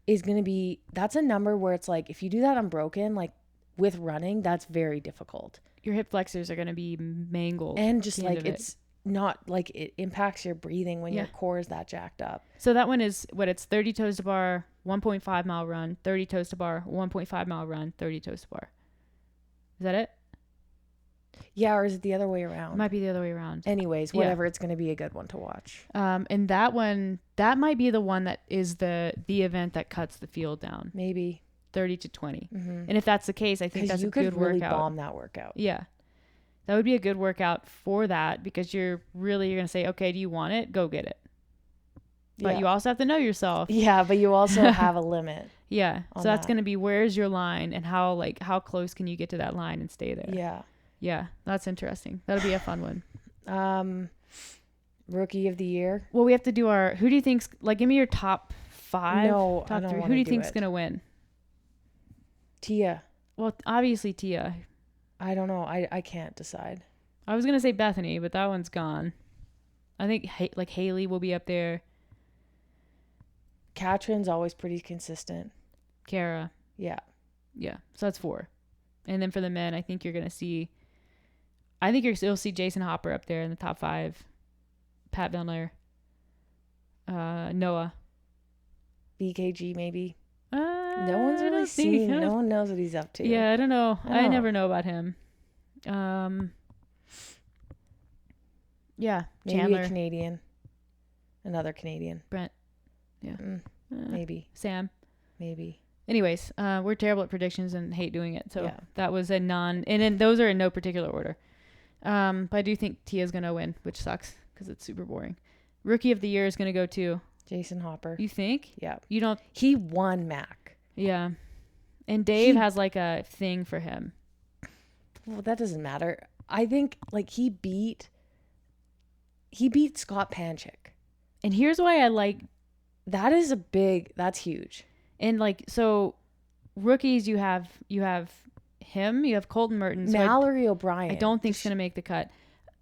Speaker 2: is going to be, that's a number where it's like, if you do that unbroken, like with running, that's very difficult.
Speaker 1: Your hip flexors are going to be mangled.
Speaker 2: And just like, it's not like, it impacts your breathing when your core is that jacked up.
Speaker 1: So that one is it's 30 toes to bar, 1.5 mile run, 30 toes to bar, 1.5 mile run, 30 toes to bar. Is that it?
Speaker 2: Yeah, or is it the other way around?
Speaker 1: It might be the other way around.
Speaker 2: Anyways, whatever, it's going to be a good one to watch.
Speaker 1: And that one, that might be the one that is the event that cuts the field down.
Speaker 2: Maybe
Speaker 1: 30 to 20. Mm-hmm. And if that's the case, I think that's a good workout. You could really
Speaker 2: bomb that workout.
Speaker 1: Yeah. That would be a good workout for that, because you're going to say, okay, do you want it? Go get it. But you also have to know yourself.
Speaker 2: Yeah, but you also have a limit.
Speaker 1: Yeah. So that's going to be, where's your line, and how close can you get to that line and stay there?
Speaker 2: Yeah.
Speaker 1: Yeah. That's interesting. That'll be a fun one.
Speaker 2: Rookie of the year.
Speaker 1: Well, we have to do who do you think's, like, give me your top 5,
Speaker 2: top
Speaker 1: I don't
Speaker 2: 3.
Speaker 1: Who do you think's going to win?
Speaker 2: Tia.
Speaker 1: Well, obviously Tia.
Speaker 2: I don't know. I can't decide.
Speaker 1: I was going to say Bethany, but that one's gone. I think Haley will be up there.
Speaker 2: Katrin's always pretty consistent.
Speaker 1: Kara.
Speaker 2: Yeah.
Speaker 1: Yeah. So that's 4. And then for the men, I think you're going to see, you'll see Jason Hopper up there in the top 5. Pat Villeneuve. Noah.
Speaker 2: BKG maybe. No one's really seen. No one knows what he's up to.
Speaker 1: Yeah, I don't know. I never know about him. Yeah,
Speaker 2: maybe
Speaker 1: Chandler.
Speaker 2: A Canadian. Another Canadian.
Speaker 1: Brent. Yeah.
Speaker 2: Maybe.
Speaker 1: Sam.
Speaker 2: Maybe.
Speaker 1: Anyways, we're terrible at predictions and hate doing it. So that was a and then those are in no particular order. But I do think Tia's going to win, which sucks because it's super boring. Rookie of the year is going to go to
Speaker 2: Jason Hopper.
Speaker 1: You think?
Speaker 2: Yeah.
Speaker 1: You don't.
Speaker 2: He won MAC.
Speaker 1: Yeah. And Dave has like a thing for him.
Speaker 2: Well, that doesn't matter. I think like he beat Scott Panchik.
Speaker 1: And here's why I like.
Speaker 2: That's huge.
Speaker 1: And like, so rookies, you have him, you have Colton Mertens.
Speaker 2: Mallory O'Brien.
Speaker 1: I don't think she's going to make the cut.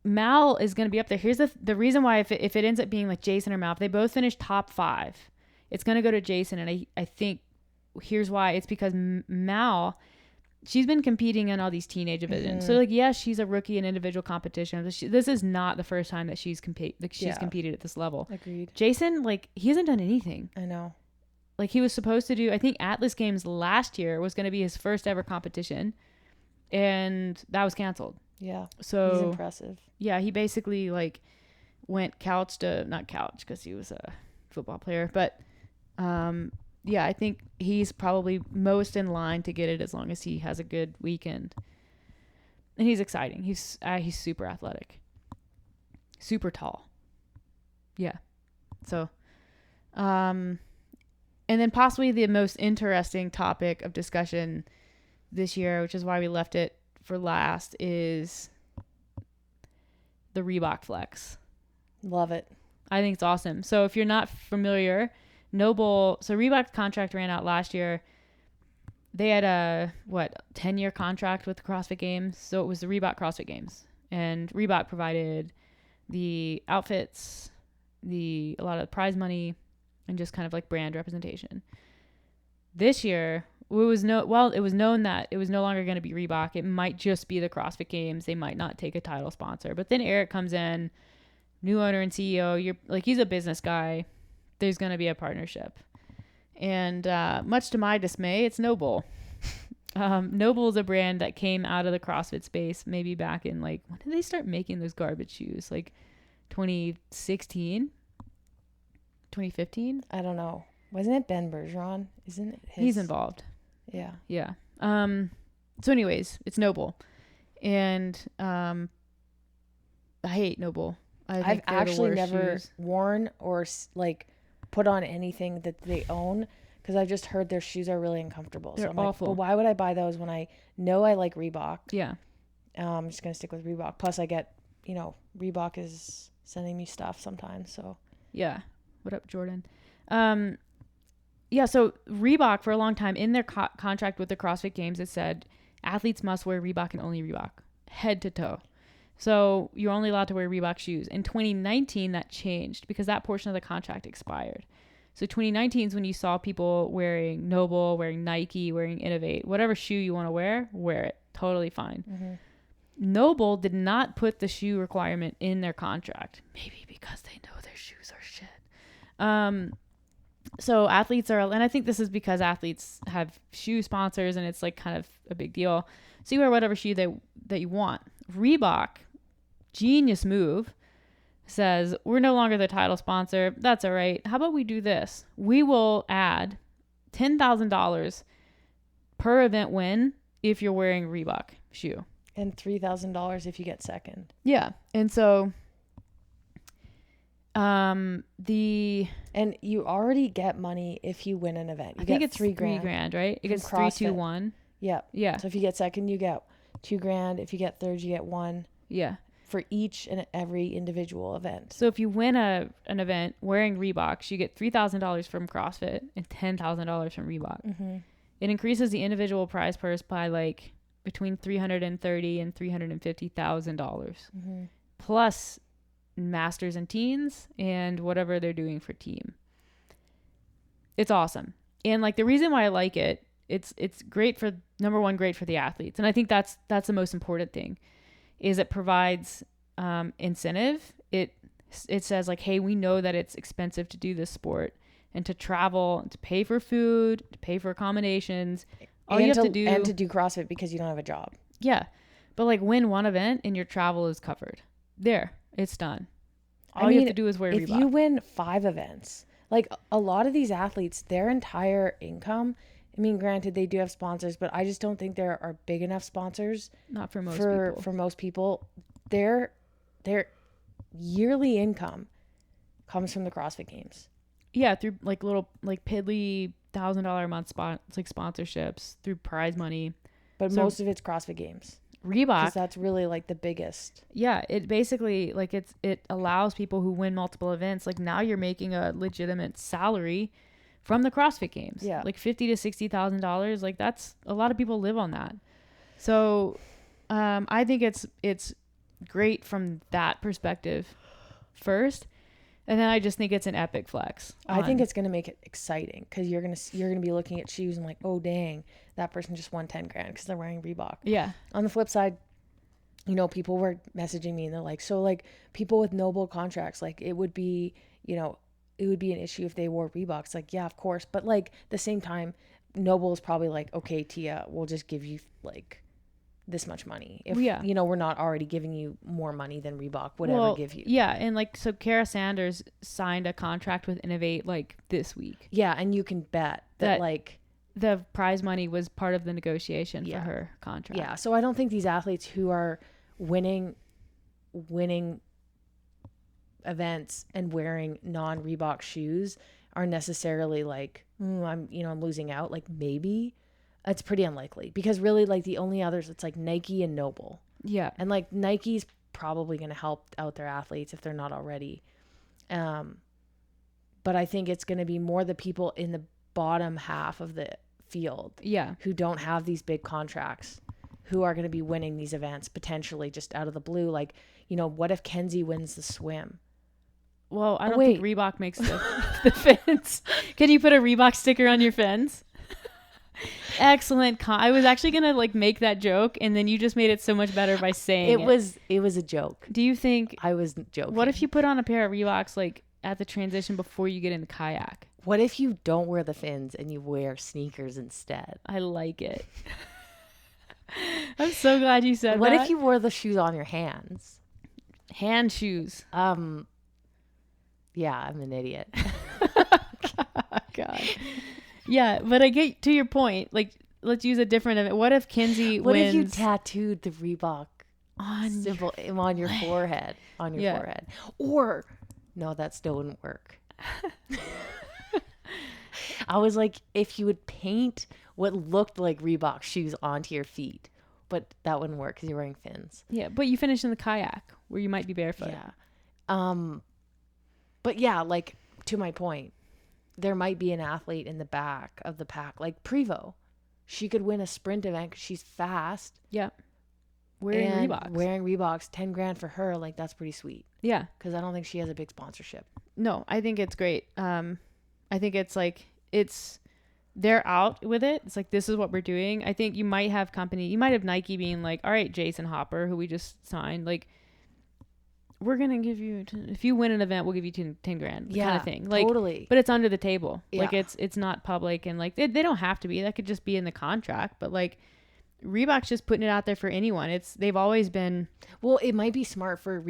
Speaker 1: Mal is going to be up there. Here's the reason why, if it ends up being like Jason or Mal, if they both finish top 5, it's going to go to Jason. And I think here's why. It's because Mal, she's been competing in all these teenage divisions. So like, yes, she's a rookie in individual competition. This is not the first time that she's competed at this level.
Speaker 2: Agreed.
Speaker 1: Jason, like, he hasn't done anything.
Speaker 2: I know.
Speaker 1: Like, he was supposed to do, I think Atlas Games last year was going to be his first ever competition, and that was canceled.
Speaker 2: Yeah.
Speaker 1: So
Speaker 2: he's impressive.
Speaker 1: Yeah, he basically like went not couch because he was a football player, but yeah, I think he's probably most in line to get it as long as he has a good weekend. And he's exciting. He's super athletic, super tall. Yeah. So, and then possibly the most interesting topic of discussion this year, which is why we left it for last, is the Reebok Flex.
Speaker 2: Love it.
Speaker 1: I think it's awesome. So if you're not familiar, Noble, so Reebok's contract ran out last year. they had a 10-year contract with the CrossFit Games. So it was the Reebok CrossFit Games, and Reebok provided the outfits, a lot of prize money, and just kind of like brand representation. This year, it was known that it was no longer going to be Reebok. It might just be the CrossFit Games. They might not take a title sponsor. But then Eric comes in, new owner and CEO. He's a business guy. There's going to be a partnership. And much to my dismay, it's Noble. Noble is a brand that came out of the CrossFit space maybe back in when did they start making those garbage shoes? 2016? 2015?
Speaker 2: I don't know. Wasn't it Ben Bergeron? Isn't it his?
Speaker 1: He's involved.
Speaker 2: Yeah.
Speaker 1: Yeah. So anyways, it's Noble. And I hate Noble.
Speaker 2: I've actually never worn or put on anything that they own because I've just heard their shoes are really uncomfortable.
Speaker 1: They're
Speaker 2: so I'm
Speaker 1: awful.
Speaker 2: Well, why would I buy those when I know I like Reebok?
Speaker 1: Yeah.
Speaker 2: I'm just gonna stick with Reebok. Plus, I get Reebok is sending me stuff sometimes. So
Speaker 1: yeah. What up, Jordan? Yeah. So Reebok for a long time in their contract with the CrossFit Games, it said athletes must wear Reebok and only Reebok, head to toe. So you're only allowed to wear Reebok shoes. In 2019, that changed because that portion of the contract expired. So 2019 is when you saw people wearing Noble, wearing Nike, wearing Innovate, whatever shoe you want to wear it. Totally fine. Mm-hmm. Noble did not put the shoe requirement in their contract. Maybe because they know their shoes are shit. So athletes are, and I think this is because athletes have shoe sponsors and it's kind of a big deal. So you wear whatever shoe that you want. Reebok, genius move, says we're no longer the title sponsor. That's all right. How about we do this? We will add $10,000 per event win if you're wearing Reebok shoe.
Speaker 2: And $3,000 if you get second.
Speaker 1: Yeah. And so
Speaker 2: and you already get money if you win an event.
Speaker 1: I think it's $3,000, right? It gets 3, 2, 1.
Speaker 2: Yeah.
Speaker 1: Yeah.
Speaker 2: So if you get second, you get $2,000. If you get third, you get $1,000.
Speaker 1: Yeah.
Speaker 2: For each and every individual event.
Speaker 1: So if you win an event wearing Reeboks, you get $3,000 from CrossFit and $10,000 from Reebok. Mm-hmm. It increases the individual prize purse by between $330,000 and $350,000, mm-hmm. plus masters and teens and whatever they're doing for team. It's awesome. And the reason why I like it, it's great for, number one, great for the athletes. And I think that's the most important thing, is it provides incentive. It says hey, we know that it's expensive to do this sport and to travel and to pay for food, to pay for accommodations. All you have to do,
Speaker 2: and to do CrossFit because you don't have a job.
Speaker 1: Yeah. But win one event and your travel is covered. There, it's done. All you have to do is wear Reebok.
Speaker 2: If you win 5 events, a lot of these athletes, their entire income, granted they do have sponsors, but I just don't think there are big enough sponsors.
Speaker 1: Not for most people.
Speaker 2: For most people, their yearly income comes from the CrossFit Games.
Speaker 1: Yeah, through little piddly $1,000 a month sponsorships, through prize money.
Speaker 2: But most of it's CrossFit Games.
Speaker 1: Reebok,
Speaker 2: because that's really the biggest.
Speaker 1: Yeah, it basically it allows people who win multiple events, now you're making a legitimate salary from the CrossFit Games.
Speaker 2: Yeah,
Speaker 1: $50,000 to $60,000. That's a lot of people live on that. So, I think it's great from that perspective first, and then I just think it's an epic flex.
Speaker 2: I think it's gonna make it exciting because you're gonna be looking at shoes and oh dang, that person just won $10,000 because they're wearing Reebok.
Speaker 1: Yeah.
Speaker 2: On the flip side, people were messaging me and they're so people with Noble contracts, it would be it would be an issue if they wore Reeboks. Yeah, of course, but the same time, Noble is probably okay, Tia, we'll just give you this much money if we're not already giving you more money than Reebok would ever give you.
Speaker 1: Yeah, and so Kara Sanders signed a contract with Innovate this week.
Speaker 2: Yeah, and you can bet that
Speaker 1: the prize money was part of the negotiation for her contract.
Speaker 2: Yeah, so I don't think these athletes who are winning events and wearing non-Reebok shoes are necessarily I'm losing out. Maybe it's pretty unlikely because really the only others, it's Nike and Noble.
Speaker 1: Yeah.
Speaker 2: And Nike's probably going to help out their athletes if they're not already. But I think it's going to be more the people in the bottom half of the field
Speaker 1: Yeah.
Speaker 2: who don't have these big contracts, who are going to be winning these events potentially just out of the blue. Like, you know, what if Kenzie wins the swim?
Speaker 1: Well, I
Speaker 2: Oh,
Speaker 1: don't think
Speaker 2: wait.
Speaker 1: Reebok makes the fins. Can you put a Reebok sticker on your fins? Excellent. I was actually gonna like make that joke, and then you just made it so much better by saying it.
Speaker 2: It was a joke.
Speaker 1: Do you think?
Speaker 2: I was joking.
Speaker 1: What if you put on a pair of Reeboks like at the transition before you get in the kayak?
Speaker 2: What if you don't wear the fins and you wear sneakers instead?
Speaker 1: I like it. I'm so glad you said
Speaker 2: What
Speaker 1: that.
Speaker 2: if you wore the shoes on your hands?
Speaker 1: Hand shoes?
Speaker 2: Yeah, I'm an idiot.
Speaker 1: God. Yeah, but I get to your point. Like, let's use a different event. What if Kinsey
Speaker 2: What
Speaker 1: wins?
Speaker 2: if you tattooed the Reebok
Speaker 1: on
Speaker 2: symbol on your forehead? On your forehead. Or, no, that still wouldn't work. I was like, if you would paint what looked like Reebok shoes onto your feet, but that wouldn't work because you're wearing fins.
Speaker 1: Yeah, but you finish in the kayak where you might be barefoot.
Speaker 2: Yeah. But yeah, like, to my point, there might be an athlete in the back of the pack, like Prevo. She could win a sprint event because she's fast.
Speaker 1: Yeah. Wearing
Speaker 2: Reeboks, 10 grand for her. Like, that's pretty sweet.
Speaker 1: Yeah.
Speaker 2: Because I don't think she has a big sponsorship.
Speaker 1: No, I think it's great. I think it's like, they're out with it. It's like, this is what we're doing. I think you might have Nike being like, all right, Jason Hopper, who we just signed, like, we're going to give you, if you win an event, we'll give you 10 grand kind of thing. Like,
Speaker 2: totally.
Speaker 1: But it's under the table.
Speaker 2: Yeah.
Speaker 1: Like, it's not public, and like, they don't have to be. That could just be in the contract. But like, Reebok's just putting it out there for anyone. They've always been.
Speaker 2: Well, it might be smart for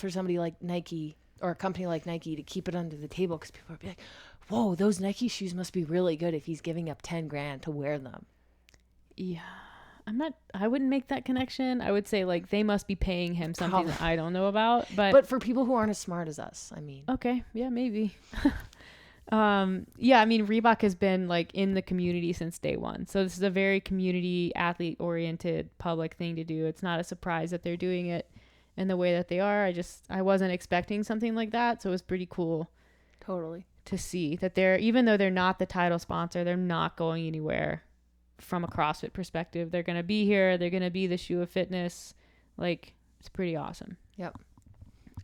Speaker 2: somebody like Nike or a company like Nike to keep it under the table, because people would be like, whoa, those Nike shoes must be really good if he's giving up 10 grand to wear them.
Speaker 1: Yeah. I wouldn't make that connection. I would say like they must be paying him something that I don't know about. But
Speaker 2: for people who aren't as smart as us, I mean.
Speaker 1: Okay. Yeah, maybe. Yeah, I mean, Reebok has been like in the community since day one. So this is a very community athlete oriented public thing to do. It's not a surprise that they're doing it in the way that they are. I wasn't expecting something like that. So it was pretty cool.
Speaker 2: Totally.
Speaker 1: To see that even though they're not the title sponsor, they're not going anywhere from a CrossFit perspective. They're going to be here. They're going to be the shoe of fitness. Like, it's pretty awesome.
Speaker 2: Yep.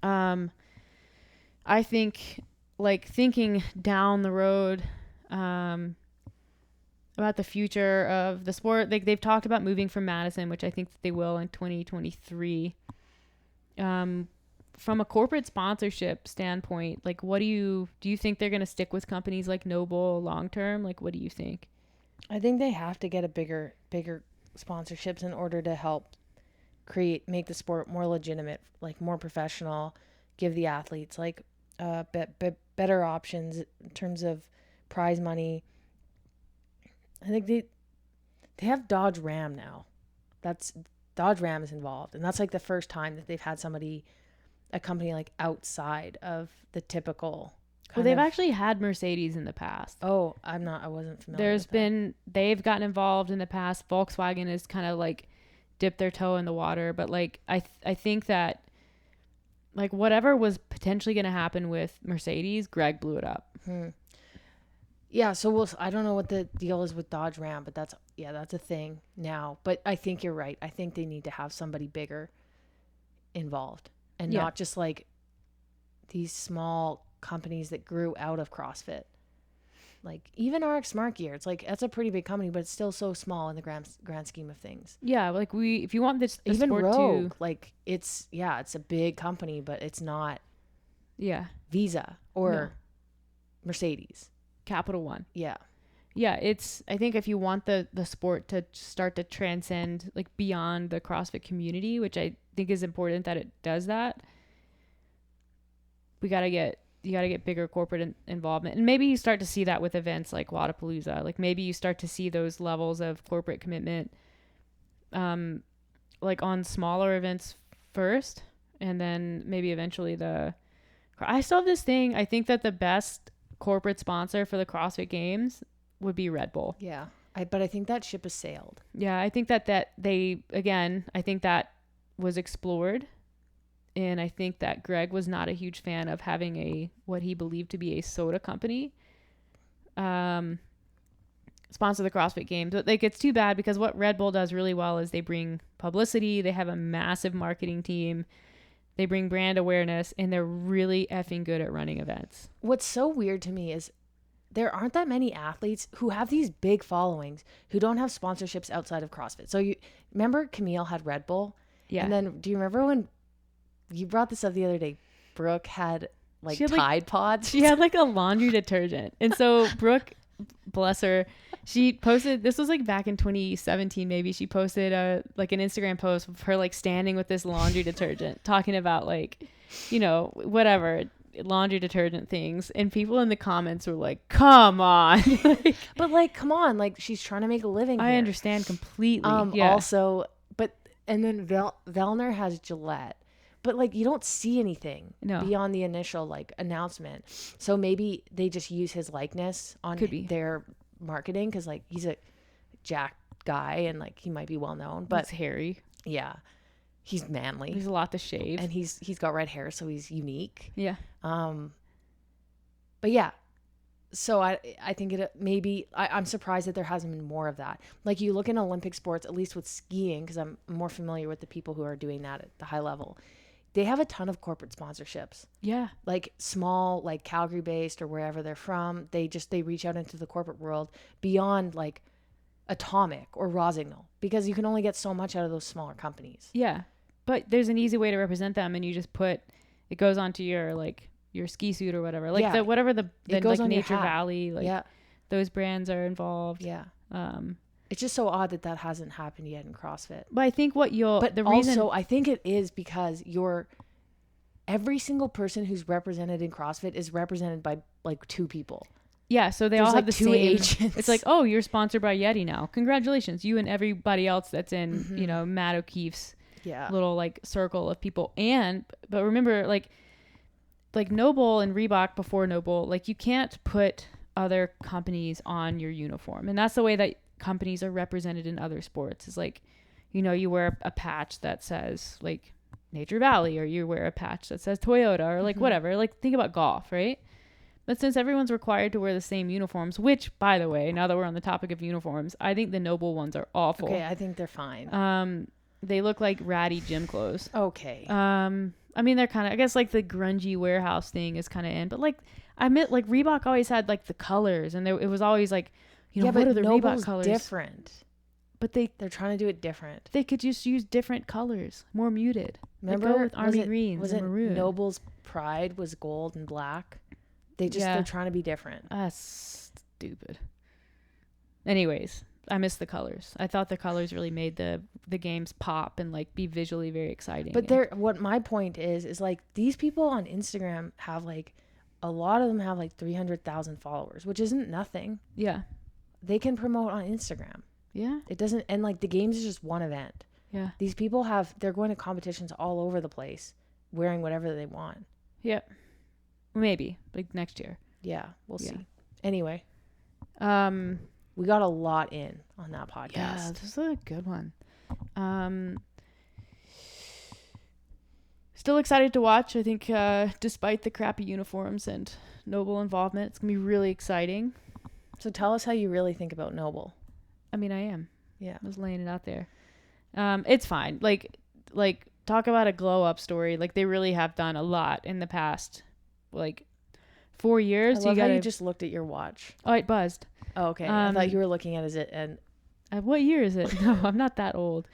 Speaker 1: I think, like, thinking down the road about the future of the sport, like they've talked about moving from Madison, which I think that they will in 2023. From a corporate sponsorship standpoint, like, what do you think they're going to stick with companies like Noble long term? Like, what do you think?
Speaker 2: I think they have to get a bigger sponsorships in order to help make the sport more legitimate, like more professional, give the athletes like better options in terms of prize money. I think they have Dodge Ram now. Dodge Ram is involved, and that's like the first time that they've had a company like outside of the typical.
Speaker 1: Well, they've actually had Mercedes in the past.
Speaker 2: Oh, I wasn't familiar with that.
Speaker 1: They've gotten involved in the past. Volkswagen has kind of like dipped their toe in the water, but like I think that like whatever was potentially going to happen with Mercedes, Greg blew it up.
Speaker 2: Yeah, so I don't know what the deal is with Dodge Ram, but that's a thing now. But I think you're right. I think they need to have somebody bigger involved, and not just like these small companies that grew out of CrossFit. Like even RX Smart Gear, it's like that's a pretty big company, but it's still so small in the grand scheme of things.
Speaker 1: Yeah, like if you want this
Speaker 2: even
Speaker 1: sport
Speaker 2: Rogue, like it's a big company, but it's not Visa or Mercedes,
Speaker 1: Capital One.
Speaker 2: Yeah,
Speaker 1: I think if you want the sport to start to transcend like beyond the CrossFit community, which I think is important that it does that, you got to get bigger corporate involvement. And maybe you start to see that with events like Wodapalooza. Like maybe you start to see those levels of corporate commitment like on smaller events first, and then maybe eventually I still have this thing. I think that the best corporate sponsor for the CrossFit Games would be Red Bull.
Speaker 2: Yeah. But I think that ship has sailed.
Speaker 1: Yeah, I think that I think that was explored. And I think that Greg was not a huge fan of having what he believed to be a soda company sponsor the CrossFit Games. But like, it's too bad because what Red Bull does really well is they bring publicity. They have a massive marketing team. They bring brand awareness, and they're really effing good at running events.
Speaker 2: What's so weird to me is there aren't that many athletes who have these big followings who don't have sponsorships outside of CrossFit. So you remember Camille had Red Bull?
Speaker 1: Yeah.
Speaker 2: And then do you remember when you brought this up the other day? Brooke had like
Speaker 1: She had,
Speaker 2: Tide Pods.
Speaker 1: She had like a laundry detergent. And so Brooke, bless her, she posted, this was like back in 2017 maybe, she posted an Instagram post of her like standing with this laundry detergent talking about like, you know, whatever laundry detergent things, and people in the comments were like, come on. Like,
Speaker 2: but like, come on, like she's trying to make a living
Speaker 1: I
Speaker 2: here.
Speaker 1: understand completely. Yeah.
Speaker 2: Also, but and then Vellner has Gillette. But like you don't see anything beyond the initial like announcement. So maybe they just use his likeness on their marketing because like he's a jacked guy and like he might be well known. But
Speaker 1: he's hairy.
Speaker 2: Yeah. He's manly.
Speaker 1: There's a lot to shave.
Speaker 2: And he's got red hair, so he's unique.
Speaker 1: Yeah.
Speaker 2: But yeah. So I think it maybe I'm surprised that there hasn't been more of that. Like you look in Olympic sports, at least with skiing, because I'm more familiar with the people who are doing that at the high level. They have a ton of corporate sponsorships.
Speaker 1: Yeah.
Speaker 2: Like small, like Calgary based or wherever they're from. They reach out into the corporate world beyond like Atomic or Rosignol because you can only get so much out of those smaller companies.
Speaker 1: Yeah. But there's an easy way to represent them, and you just put, it goes onto your like your ski suit or whatever. Like whatever the
Speaker 2: goes
Speaker 1: like
Speaker 2: on
Speaker 1: Nature Valley, like those brands are involved.
Speaker 2: Yeah. It's just so odd that hasn't happened yet in CrossFit.
Speaker 1: But I think
Speaker 2: I think it is because every single person who's represented in CrossFit is represented by like two people.
Speaker 1: Yeah, so they all have the
Speaker 2: two
Speaker 1: same
Speaker 2: agents.
Speaker 1: It's like, oh, you're sponsored by Yeti now. Congratulations, you and everybody else that's in, you know, Matt O'Keefe's little like circle of people. But remember, like Noble and Reebok before Noble, like you can't put other companies on your uniform, and that's the way that companies are represented in other sports. Is like, you know, you wear a patch that says like Nature Valley, or you wear a patch that says Toyota, or like whatever. Like think about golf, right? But since everyone's required to wear the same uniforms, which by the way, now that we're on the topic of uniforms, I think the Noble ones are awful.
Speaker 2: Okay, I think they're fine.
Speaker 1: They look like ratty gym clothes.
Speaker 2: Okay.
Speaker 1: I mean, they're kind of, I guess like the grungy warehouse thing is kind of in, but like I admit, like Reebok always had like the colors, and it was always like, you know, what are the Reebok colors?
Speaker 2: Different.
Speaker 1: But they're
Speaker 2: trying to do it different.
Speaker 1: They could just use different colors, more muted.
Speaker 2: Remember,
Speaker 1: like go with army greens and maroon.
Speaker 2: Noble's pride was gold and black? They're trying to be different.
Speaker 1: That's stupid. Anyways, I miss the colors. I thought the colors really made the games pop and like be visually very exciting.
Speaker 2: But what my point is like these people on Instagram have like a lot of them have like 300,000 followers, which isn't nothing.
Speaker 1: Yeah.
Speaker 2: They can promote on Instagram.
Speaker 1: Yeah.
Speaker 2: It doesn't, and like the games is just one event.
Speaker 1: Yeah.
Speaker 2: These people they're going to competitions all over the place wearing whatever they want.
Speaker 1: Yeah. Maybe like next year.
Speaker 2: Yeah. We'll see. Anyway. We got a lot in on that podcast.
Speaker 1: Yeah, this is a good one. Still excited to watch. I think despite the crappy uniforms and Noble involvement, it's going to be really exciting.
Speaker 2: So tell us how you really think about Noble.
Speaker 1: I mean, I am.
Speaker 2: Yeah.
Speaker 1: I was laying it out there. It's fine. Like talk about a glow up story. Like they really have done a lot in the past, like 4 years.
Speaker 2: I love how you just looked at your watch.
Speaker 1: Oh, it buzzed.
Speaker 2: Oh, okay. I thought you were looking at and
Speaker 1: what year is it? No, I'm not that old.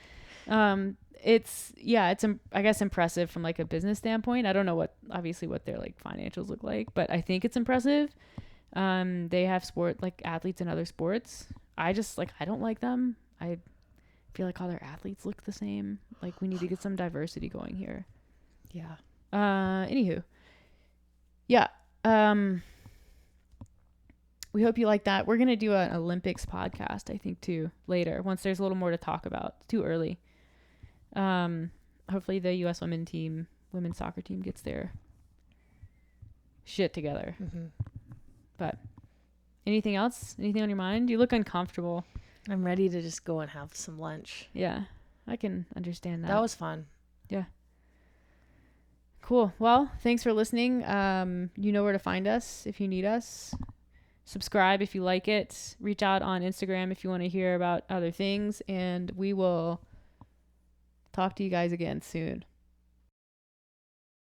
Speaker 1: It's I guess impressive from like a business standpoint. I don't know what their like financials look like, but I think it's impressive. They have athletes in other sports. I don't like them. I feel like all their athletes look the same. Like we need to get some diversity going here.
Speaker 2: Yeah.
Speaker 1: Anywho. Yeah. We hope you like that. We're going to do an Olympics podcast, I think, too, later, once there's a little more to talk about. It's too early. Hopefully the U.S. women's soccer team gets their shit together. Mm-hmm. But anything else? Anything on your mind? You look uncomfortable.
Speaker 2: I'm ready to just go and have some lunch.
Speaker 1: Yeah, I can understand that.
Speaker 2: That was fun.
Speaker 1: Yeah. Cool. Well, thanks for listening. You know where to find us if you need us. Subscribe if you like it. Reach out on Instagram if you want to hear about other things. And we will talk to you guys again soon.